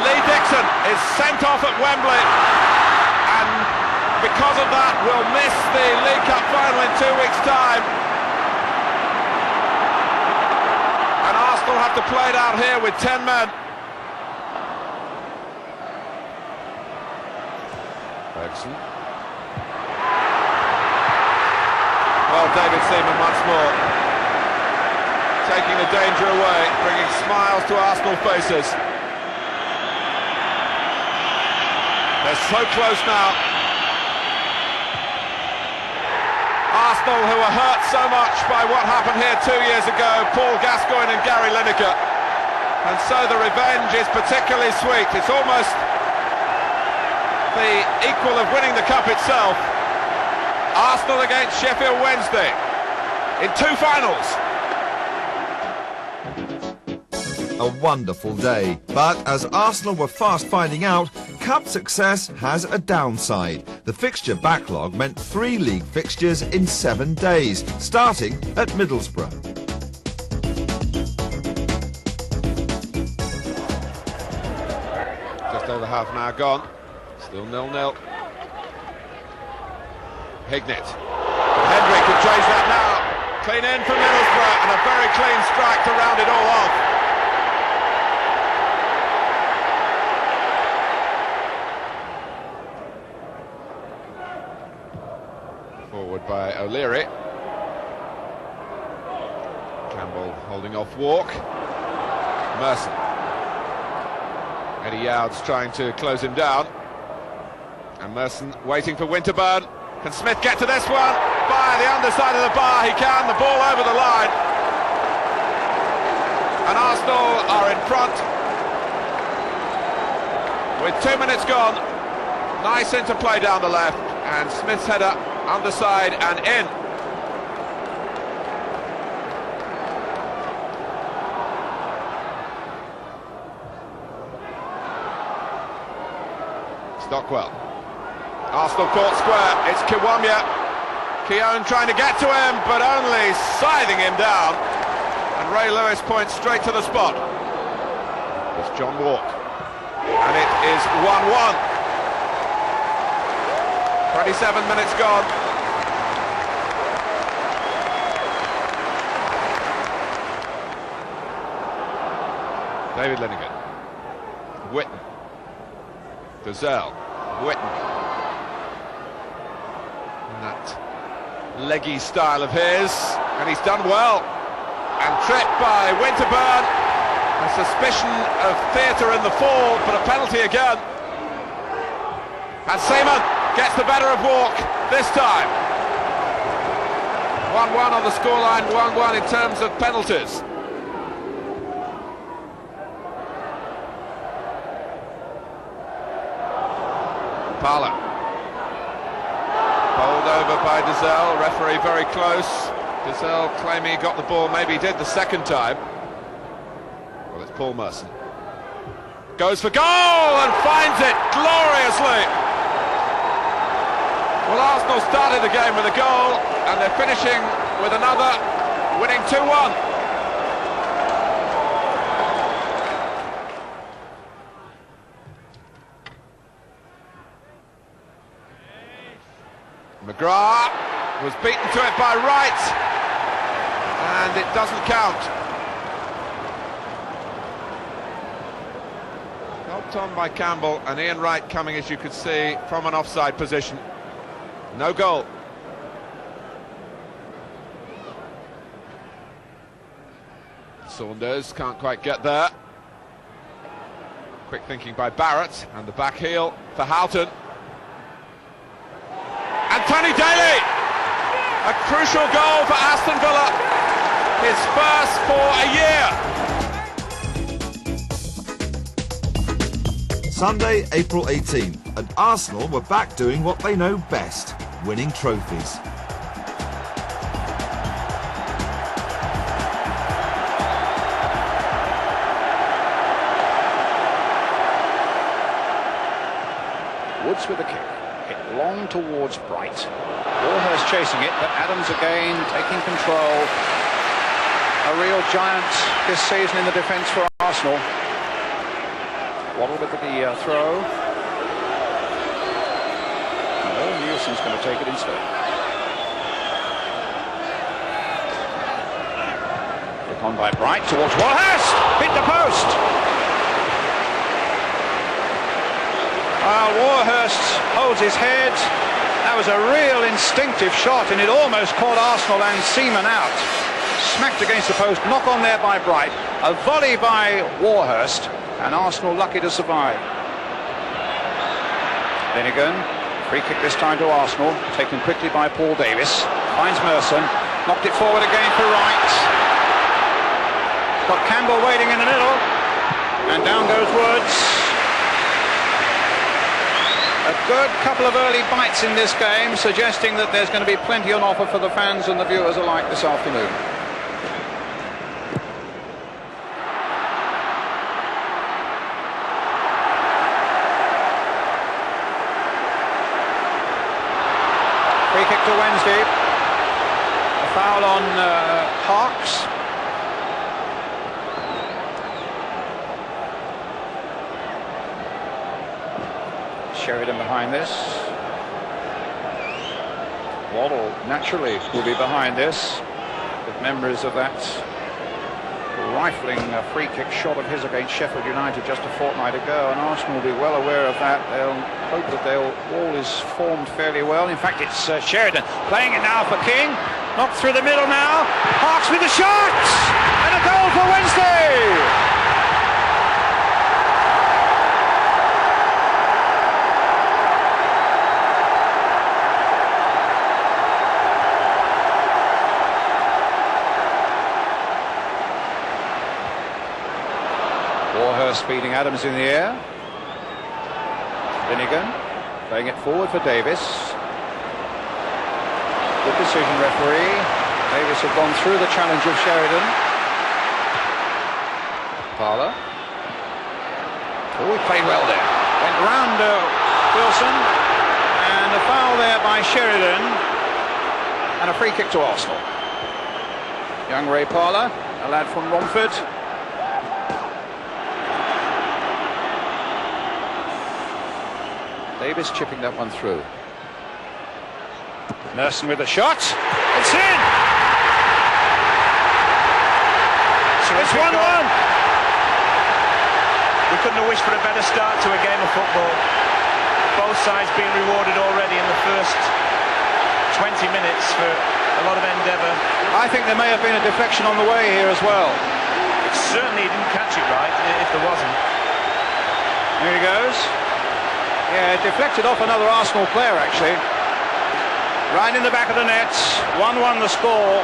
S3: Lee Dixon is sent off at Wembley, and because of that will miss the League Cup final in 2 weeks' time. And Arsenal have to play it out here with 10 men. Ferguson. Well, David Seaman once more taking the danger away, bringing smiles to Arsenal faces. They're so close now. Arsenal, who were hurt so much by what happened here 2 years ago, Paul Gascoigne and Gary Lineker. And so the revenge is particularly sweet. It's almost the equal of winning the cup itself. Arsenal against Sheffield Wednesday in 2 finals.
S1: A wonderful day, but as Arsenal were fast finding out, cup success has a downside. The fixture backlog meant 3 league fixtures in 7 days, starting at Middlesbrough.
S3: Just over half an hour gone, still 0-0. Hignett. Hendry can change that now. Clean in from Middlesbrough and a very clean strike to round it all off. Forward by O'Leary. Campbell holding off Walk. Merson. Eddie Yowd's trying to close him down. And Merson waiting for Winterburn. Can Smith get to this one? By the underside of the bar, he can. The ball over the line. And Arsenal are in front. With 2 minutes gone. Nice interplay down the left. And Smith's header underside and in. Stockwell. Arsenal caught square. It's Kiwamya. Keown trying to get to him, but only scything him down. And Ray Lewis points straight to the spot. It's John Walk. And it is 1-1. 27 minutes gone. David Linnigan. Whitten. Gazelle. Whitten. And that leggy style of his. And he's done well. And tripped by Winterburn. A suspicion of theatre in the fall, but a penalty again. And Seaman gets the better of Walk this time. 1-1 on the scoreline, 1-1 in terms of penalties. Parlour. Bowled over by Dazelle, referee very close. Dazelle claiming he got the ball, maybe he did the second time. Well, it's Paul Merson. Goes for goal and finds it gloriously. Well, Arsenal started the game with a goal and they're finishing with another, winning 2-1. McGrath was beaten to it by Wright, and it doesn't count. Helped on by Campbell, and Ian Wright coming, as you could see, from an offside position. No goal. Saunders can't quite get there. Quick thinking by Barrett, and the back heel for Houghton. And Tony Daly, a crucial goal for Aston Villa, his first for a year.
S1: Sunday, April 18th, and Arsenal were back doing what they know best, winning trophies.
S10: Woods with the kick. Hit long towards Bright. Warhurst chasing it, but Adams again taking control. A real giant this season in the defence for Arsenal. Waddle with the throw. No, Nielsen's going to take it instead. Look on by Bright towards Warhurst. Hit the post. Warhurst holds his head. That was a real instinctive shot, and it almost caught Arsenal and Seaman out. Smacked against the post, knock on there by Bright. A volley by Warhurst, and Arsenal lucky to survive. Linnigan, free kick this time to Arsenal, taken quickly by Paul Davis. Finds Merson. Knocked it forward again for Wright. Got Campbell waiting in the middle. And down goes Woods. A good couple of early bites in this game, suggesting that there's going to be plenty on offer for the fans and the viewers alike this afternoon. Free kick to Wednesday. A foul on Parks. Sheridan behind this. Waddle naturally will be behind this, with members of that rifling free kick shot of his against Sheffield United just a fortnight ago, and Arsenal will be well aware of that. They'll hope that all is formed fairly well. In fact, it's Sheridan playing it now for King. Knocked through the middle now. Parks with the shot! And a goal for Wednesday! Speeding Adams in the air. Finnegan playing it forward for Davis. Good decision, referee. Davis had gone through the challenge of Sheridan. Parler. Oh, he played well there. Went round Wilson. And a foul there by Sheridan. And a free kick to Arsenal. Young Ray Parler, a lad from Romford. Davis chipping that one through. Merson with a shot. It's in! So it's 1-1.
S15: We couldn't have wished for a better start to a game of football. Both sides being rewarded already in the first 20 minutes for a lot of endeavour.
S10: I think there may have been a deflection on the way here as well.
S15: It certainly didn't catch it right, if there wasn't.
S10: Here he goes. Yeah, deflected off another Arsenal player, actually. Right in the back of the net. 1-1 the score.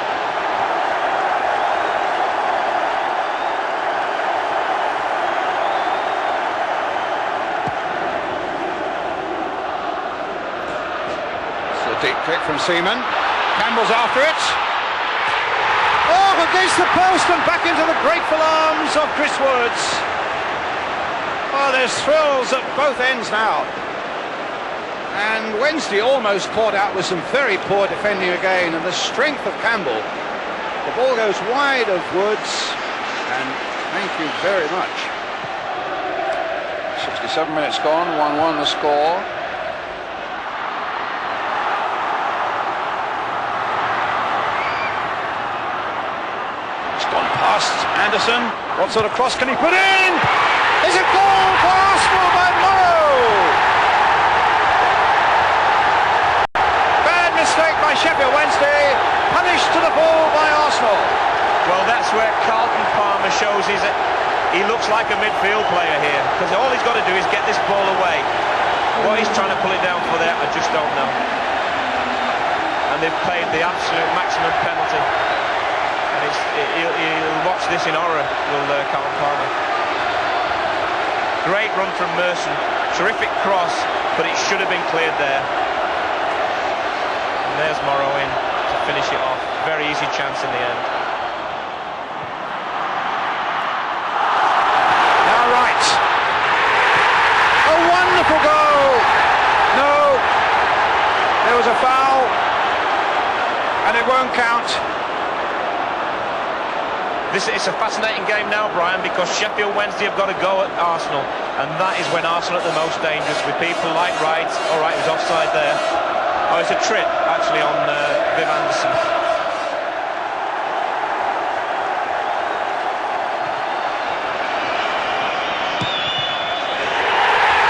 S10: It's a deep kick from Seaman. Campbell's after it. Oh, against the post and back into the grateful arms of Chris Woods. Oh, there's thrills at both ends now. And Wednesday almost caught out with some very poor defending again, and the strength of Campbell. The ball goes wide of Woods, and thank you very much. 67 minutes gone, 1-1 the score. It's gone past Anderson. What sort of cross can he put in? Is it goal for Arsenal by Morrow? Bad mistake by Sheffield Wednesday, punished to the ball by Arsenal.
S15: Well, that's where Carlton Palmer shows he looks like a midfield player here, because all he's got to do is get this ball away. What he's trying to pull it down for there, I just don't know. And they've paid the absolute maximum penalty. And he'll watch this in horror, will Carlton Palmer. Great run from Merson, terrific cross, but it should have been cleared there. And there's Morrow in to finish it off. Very easy chance in the end.
S10: Now Wright. A wonderful goal. No, there was a foul, and it won't count.
S15: It's a fascinating game now, Brian, because Sheffield Wednesday have got to go at Arsenal, and that is when Arsenal are at the most dangerous, with people like Wright. All right, he was offside there. Oh, it's a trip, actually, on Viv Anderson.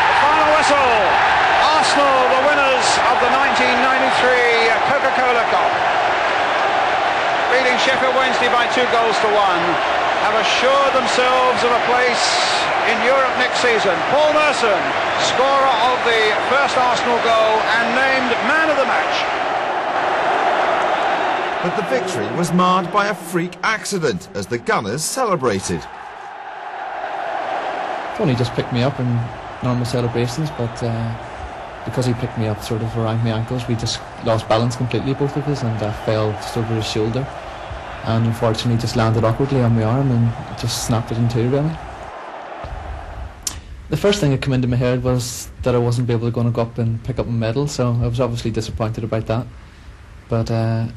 S10: The final whistle. Arsenal, the winners of the 1993 Coca-Cola Cup, beating Sheffield Wednesday by 2-1, have assured themselves of a place in Europe next season. Paul Merson, scorer of the first Arsenal goal and named man of the match.
S1: But the victory was marred by a freak accident as the Gunners celebrated.
S16: Tony just picked me up in normal celebrations, but because he picked me up sort of around my ankles, we just lost balance completely, both of us, and I fell just over his shoulder, and unfortunately just landed awkwardly on my arm and just snapped it in two, really. The first thing that came into my head was that I wasn't able to go up and pick up a medal, so I was obviously disappointed about that. But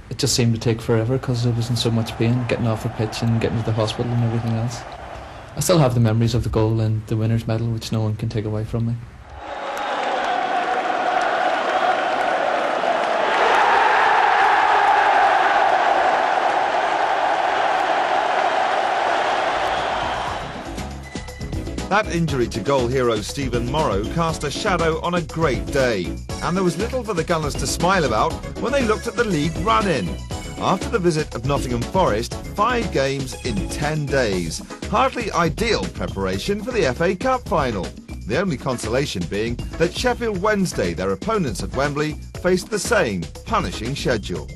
S16: it just seemed to take forever because I was in so much pain, getting off the pitch and getting to the hospital and everything else. I still have the memories of the goal and the winner's medal, which no one can take away from me.
S1: That injury to goal hero Stephen Morrow cast a shadow on a great day, and there was little for the Gunners to smile about when they looked at the league run-in. After the visit of Nottingham Forest, 5 games in 10 days. Hardly ideal preparation for the FA Cup final. The only consolation being that Sheffield Wednesday, their opponents at Wembley, faced the same punishing schedule.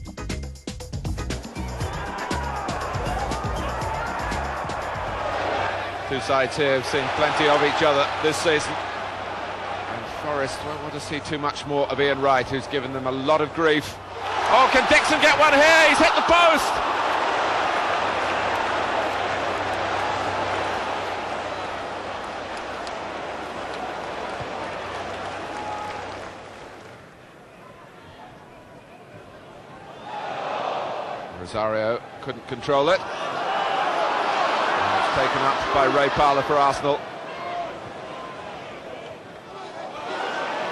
S3: Two sides here have seen plenty of each other this season. And Forest won't want to see too much more of Ian Wright, who's given them a lot of grief. Oh, can Dixon get one here? He's hit the post! Rosario couldn't control it. Taken up by Ray Parlour for Arsenal.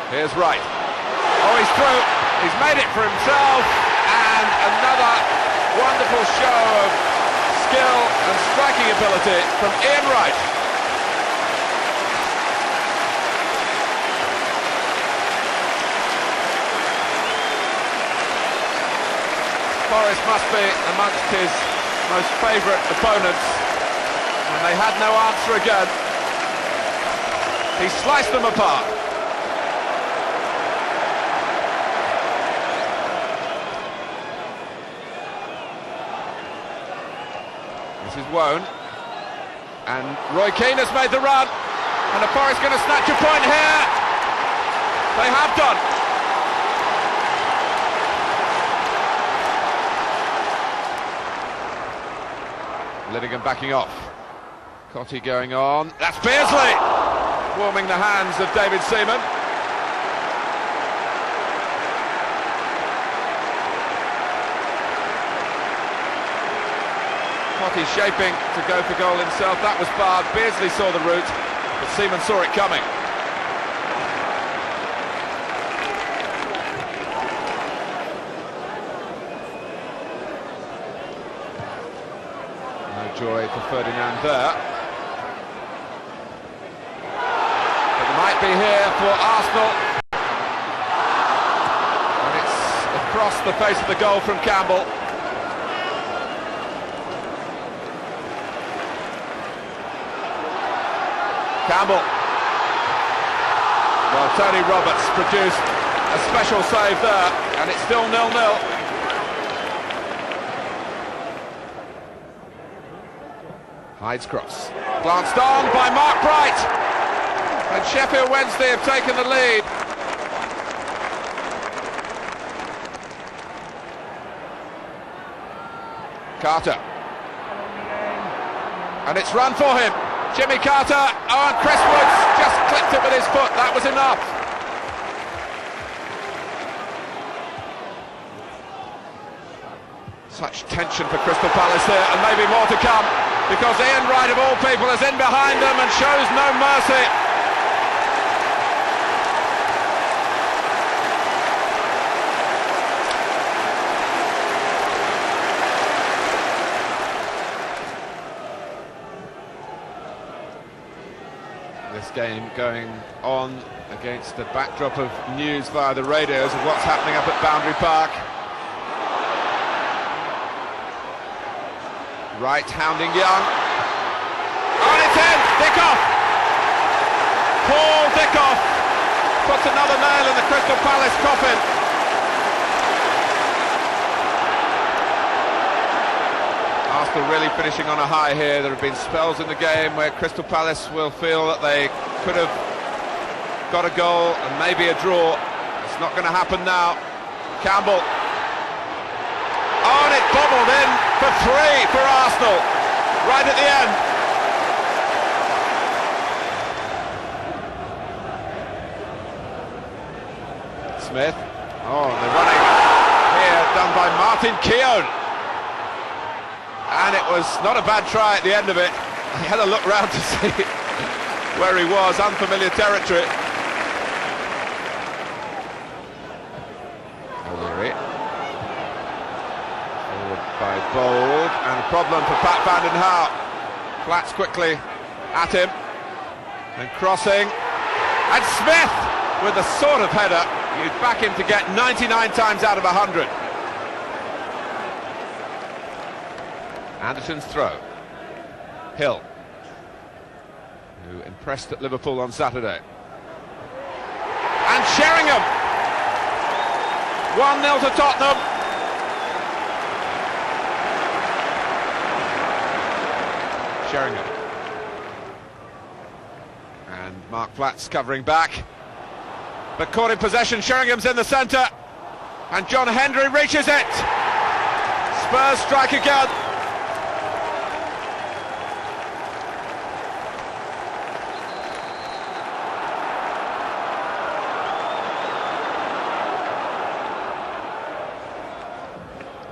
S3: Here's Wright. Oh, he's through. He's made it for himself. And another wonderful show of skill and striking ability from Ian Wright. Forest must be amongst his most favourite opponents. And they had no answer again. He sliced them apart. This is Wone. And Roy Keane has made the run. And the Forest going to snatch a point here. They have done. Linnigan backing off. Cotty going on. That's Beardsley! Warming the hands of David Seaman. Cotty shaping to go for goal himself. That was barred. Beardsley saw the route, but Seaman saw it coming. No joy for Ferdinand there. Be here for Arsenal, and it's across the face of the goal from Campbell. Campbell. Well, Tony Roberts produced a special save there, and it's still 0-0. Hyde's cross. Glanced on by Mark Bright. And Sheffield Wednesday have taken the lead. Carter. And it's run for him. Jimmy Carter. Oh, and Chris Woods just clipped it with his foot. That was enough. Such tension for Crystal Palace here, and maybe more to come, because Ian Wright, of all people, is in behind them and shows no mercy. Game going on against the backdrop of news via the radios of what's happening up at Boundary Park. Wright hounding Young. Oh, and it's in! Dickoff! Paul Dickoff puts another nail in the Crystal Palace coffin. Arsenal really finishing on a high here. There have been spells in the game where Crystal Palace will feel that they could have got a goal and maybe a draw. It's not going to happen now. Campbell. Oh, and it bobbled in for 3 for Arsenal right at the end. Smith. Oh, and the running here done by Martin Keown. And it was not a bad try at the end of it. He had a look round to see where he was, unfamiliar territory. O'Leary. Forward by Bold, and a problem for Pat van den Hauw. Flats quickly at him, and crossing. And Smith with the sort of header you'd back him to get 99 times out of 100. Anderson's throw. Hill, who impressed at Liverpool on Saturday. And Sheringham! 1-0 to Tottenham. Sheringham. And Mark Flats covering back. But caught in possession, Sheringham's in the centre. And John Hendry reaches it. Spurs strike again.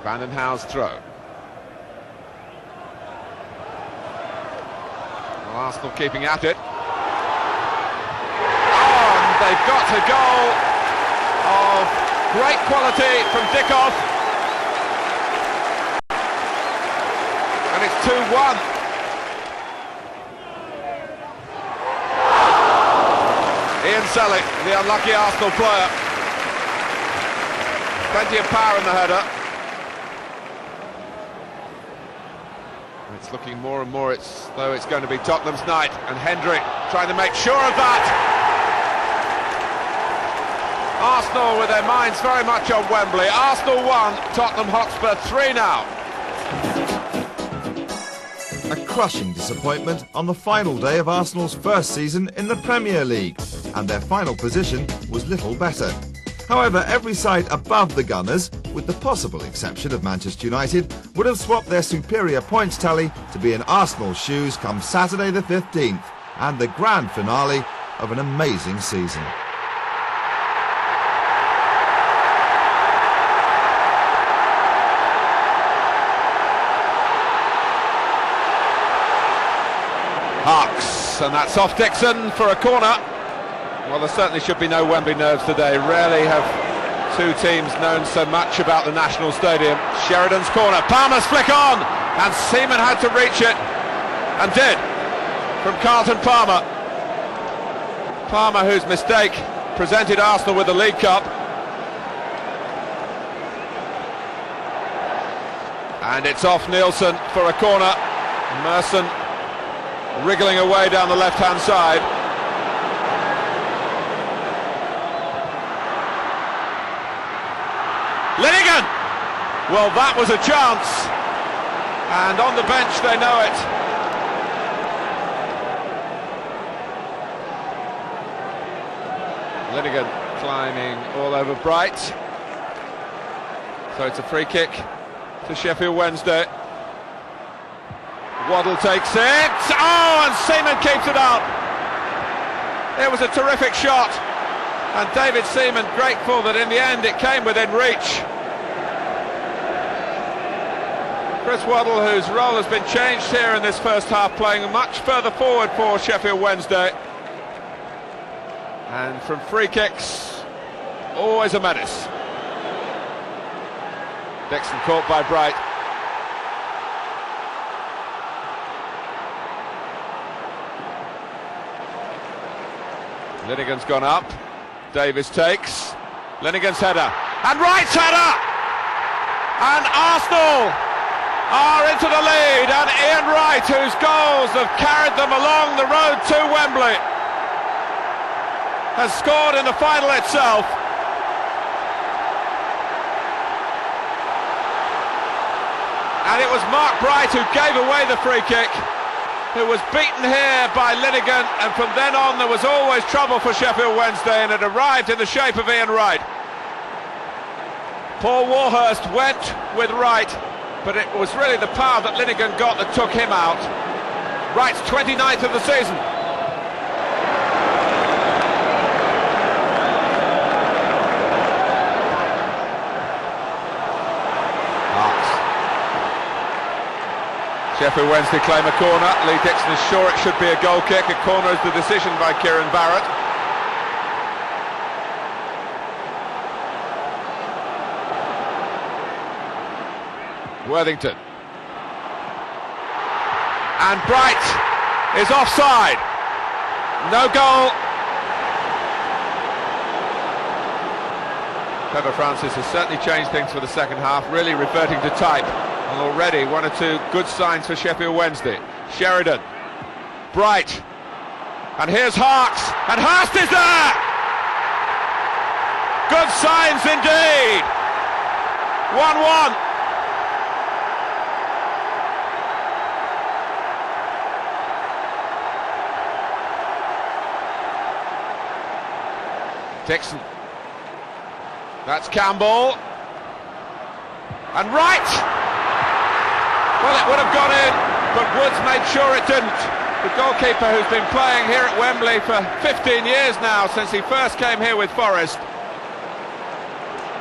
S3: Van den Hauw's throw. Well, Arsenal keeping at it. Oh, and they've got a goal of great quality from Dickoff. And it's 2-1. Ian Selleck, the unlucky Arsenal player. Plenty of power in the header. It's looking more and more though it's going to be Tottenham's night, and Hendry trying to make sure of that. Arsenal with their minds very much on Wembley. Arsenal 1, Tottenham Hotspur 3 now.
S1: A crushing disappointment on the final day of Arsenal's first season in the Premier League, and their final position was little better. However, every side above the Gunners, with the possible exception of Manchester United, would have swapped their superior points tally to be in Arsenal's shoes come Saturday the 15th, and the grand finale of an amazing season.
S3: Harks, and that's off Dixon for a corner. Well, there certainly should be no Wembley nerves today. Rarely have two teams known so much about the National Stadium. Sheridan's corner, Palmer's flick on, and Seaman had to reach it, and did, from Carlton Palmer. Palmer, whose mistake presented Arsenal with the League Cup. And it's off Nielsen for a corner. Merson wriggling away down the left-hand side. Linnigan! Well, that was a chance, and on the bench they know it. Linnigan climbing all over Bright. So it's a free kick to Sheffield Wednesday. Waddle takes it. Oh, and Seaman keeps it out. It was a terrific shot. And David Seaman grateful that in the end it came within reach. Chris Waddle, whose role has been changed here in this first half, playing much further forward for Sheffield Wednesday. And from free kicks, always a menace. Dixon caught by Bright. Linnigan's gone up. Davis takes. Linnigan's header. And Wright's header! And Arsenal are into the lead. And Ian Wright, whose goals have carried them along the road to Wembley, has scored in the final itself. And it was Mark Bright who gave away the free kick, who was beaten here by Linnigan, and from then on there was always trouble for Sheffield Wednesday, and it arrived in the shape of Ian Wright. Paul Warhurst went with Wright, but it was really the power that Linnigan got that took him out. Wright's 29th of the season. Sheffield Wednesday claim a corner. Lee Dixon is sure it should be a goal kick. A corner is the decision by Kieran Barrett. Worthington. And Bright is offside. No goal. Trevor Francis has certainly changed things for the second half, really reverting to type. And already one or two good signs for Sheffield Wednesday. Sheridan, Bright, and here's Harks, and Hurst is there! Good signs indeed! 1-1. Dixon. That's Campbell. And Wright! Well, it would have gone in, but Woods made sure it didn't. The goalkeeper who's been playing here at Wembley for 15 years now, since he first came here with Forest.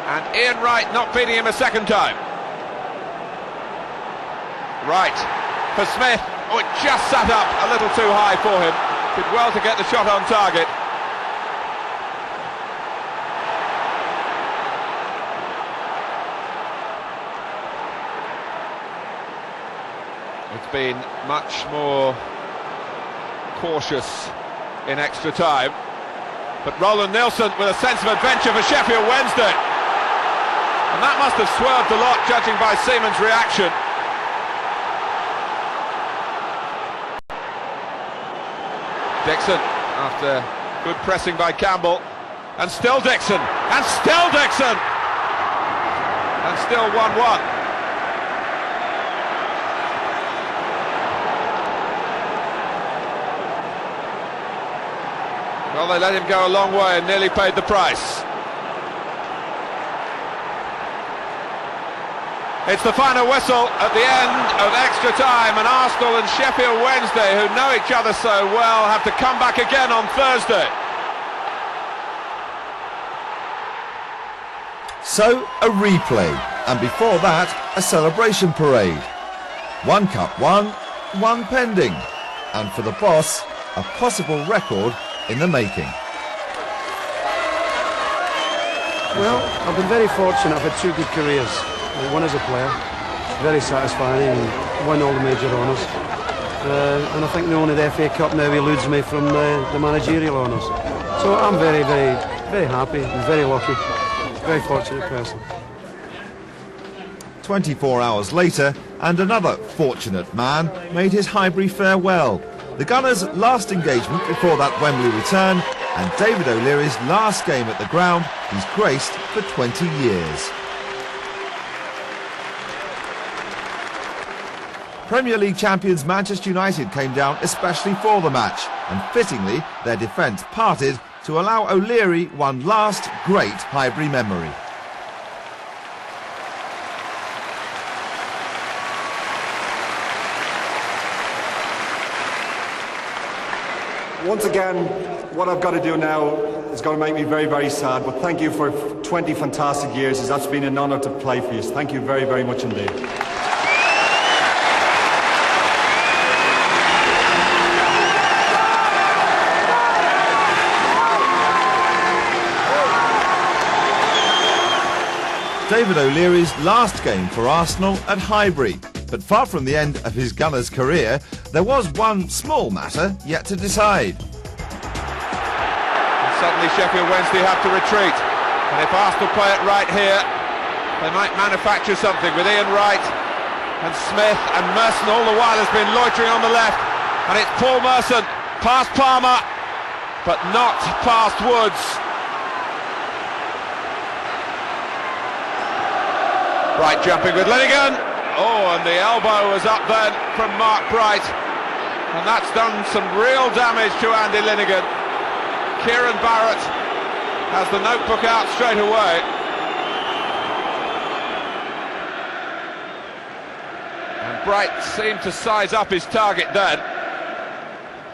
S3: And Ian Wright not beating him a second time. Wright for Smith. Oh, it just sat up a little too high for him. Did well to get the shot on target. It's been much more cautious in extra time, but Roland Nilsson with a sense of adventure for Sheffield Wednesday, and that must have swerved a lot judging by Seaman's reaction. Dixon after good pressing by Campbell, and still Dixon, and still Dixon, and still 1-1. Well, they let him go a long way and nearly paid the price. It's the final whistle at the end of extra time, and Arsenal and Sheffield Wednesday, who know each other so well, have to come back again on Thursday.
S1: So, a replay, and before that, a celebration parade. One cup won, one pending, and for the boss, a possible record in the making.
S5: Well, I've been very fortunate. I've had two good careers. One as a player, very satisfying, and won all the major honours. And I think only the FA Cup now eludes me from the managerial honours. So I'm very, very, very happy and very lucky. Very fortunate person.
S1: 24 hours later, and another fortunate man made his Highbury farewell. The Gunners' last engagement before that Wembley return, and David O'Leary's last game at the ground he's graced for 20 years. Premier League champions Manchester United came down especially for the match, and fittingly their defence parted to allow O'Leary one last great Highbury memory.
S17: Once again, what I've got to do now is going to make me very, very sad, but thank you for 20 fantastic years. That's been an honour to play for you. Thank you very, very much indeed.
S1: David O'Leary's last game for Arsenal at Highbury. But far from the end of his Gunners' career, there was one small matter yet to decide.
S3: And suddenly Sheffield Wednesday have to retreat. And if Arsenal play it right here, they might manufacture something with Ian Wright and Smith, and Merson all the while has been loitering on the left. And it's Paul Merson past Palmer, but not past Woods. Wright jumping with Linnigan. Oh, and the elbow was up then from Mark Bright, and that's done some real damage to Andy Linnigan. Kieran Barrett has the notebook out straight away. And Bright seemed to size up his target then,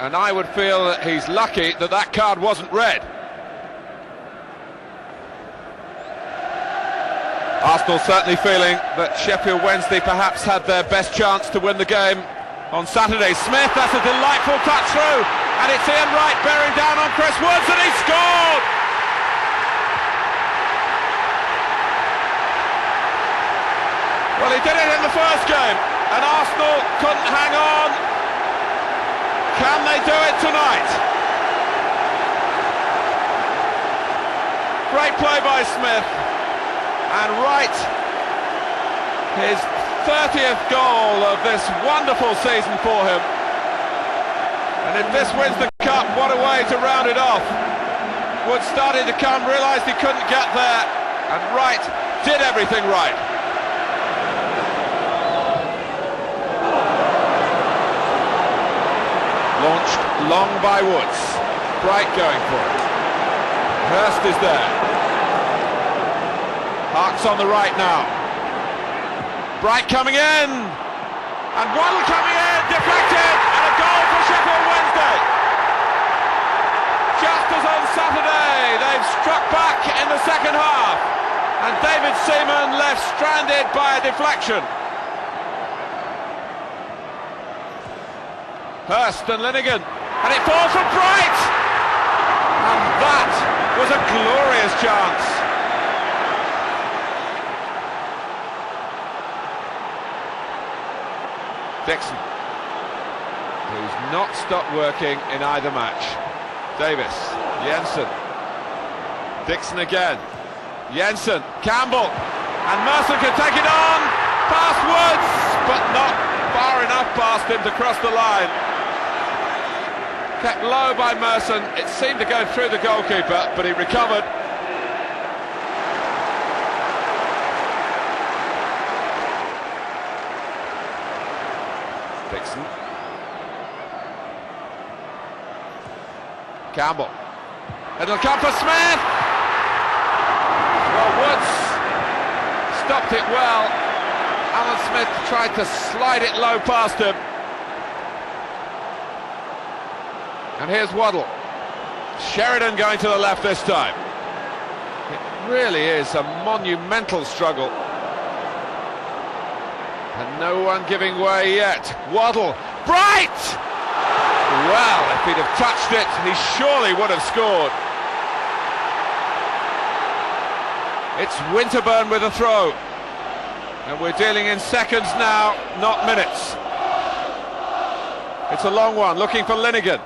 S3: and I would feel that he's lucky that that card wasn't red. Arsenal certainly feeling that Sheffield Wednesday perhaps had their best chance to win the game on Saturday. Smith, that's a delightful touch through, and it's Ian Wright bearing down on Chris Woods, and he scored! Well, he did it in the first game, and Arsenal couldn't hang on. Can they do it tonight? Great play by Smith. And Wright, his 30th goal of this wonderful season for him. And if this wins the cup, what a way to round it off. Wood started to come, realised he couldn't get there, and Wright did everything right. Launched long by Woods. Bright going for it. Hurst is there. Hark's on the right now. Bright coming in, and Waddle coming in, deflected, and a goal for Sheffield Wednesday. Just as on Saturday, they've struck back in the second half, and David Seaman left stranded by a deflection. Hurst and Linnigan, and it falls from Bright, and that was a glorious chance. Dixon, who's not stopped working in either match. Davis, Jensen, Dixon again, Jensen, Campbell, and Merson can take it on, past Woods, but not far enough past him to cross the line. Kept low by Merson, it seemed to go through the goalkeeper, but he recovered. Dixon. Campbell. It'll come for Smith. Well, Woods stopped it well. Alan Smith tried to slide it low past him. And here's Waddle. Sheridan going to the left this time. It really is a monumental struggle. And no one giving way yet. Waddle. Bright! Well, if he'd have touched it, he surely would have scored. It's Winterburn with a throw. And we're dealing in seconds now, not minutes. It's a long one, looking for Linnigan.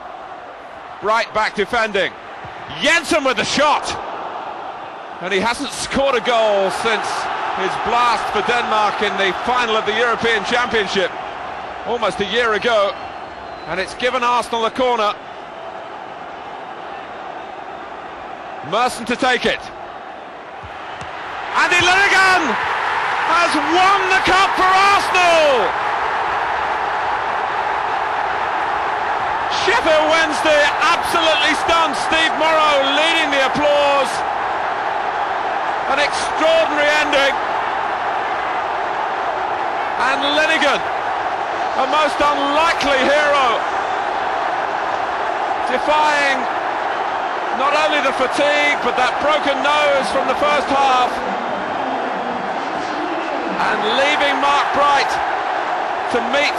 S3: Bright back defending. Jensen with the shot! And he hasn't scored a goal since his blast for Denmark in the final of the European Championship almost a year ago, and it's given Arsenal a corner. Merson to take it. Andy Linnigan has won the cup for Arsenal! Sheffield Wednesday absolutely stunned. Steve Morrow leading the applause. An extraordinary ending. And Linnigan, a most unlikely hero, defying not only the fatigue but that broken nose from the first half, and leaving Mark Bright to meet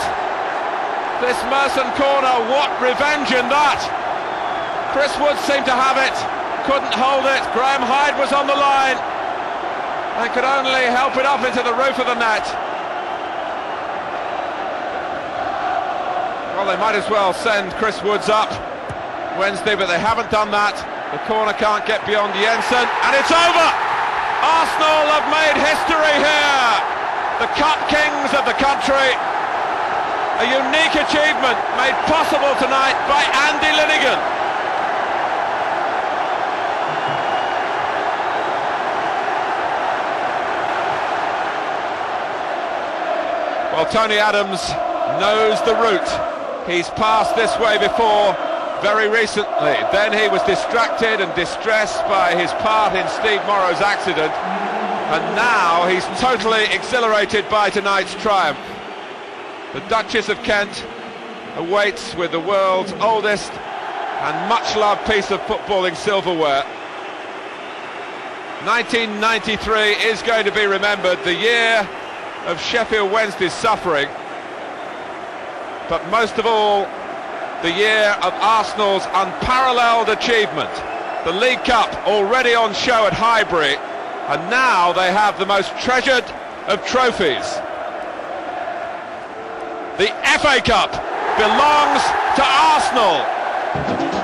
S3: this Merson corner. What revenge in that! Chris Woods seemed to have it, couldn't hold it. Graham Hyde was on the line and could only help it up into the roof of the net. Well, they might as well send Chris Woods up Wednesday, but they haven't done that. The corner can't get beyond Jensen, and it's over! Arsenal have made history here! The Cup Kings of the country. A unique achievement made possible tonight by Andy Linnigan. Tony Adams knows the route. He's passed this way before, very recently. Then he was distracted and distressed by his part in Steve Morrow's accident, and now he's totally exhilarated by tonight's triumph. The Duchess of Kent awaits with the world's oldest and much-loved piece of footballing silverware. 1993 is going to be remembered, the year of Sheffield Wednesday's suffering, but most of all, the year of Arsenal's unparalleled achievement. The League Cup already on show at Highbury, and now they have the most treasured of trophies. The FA Cup belongs to Arsenal.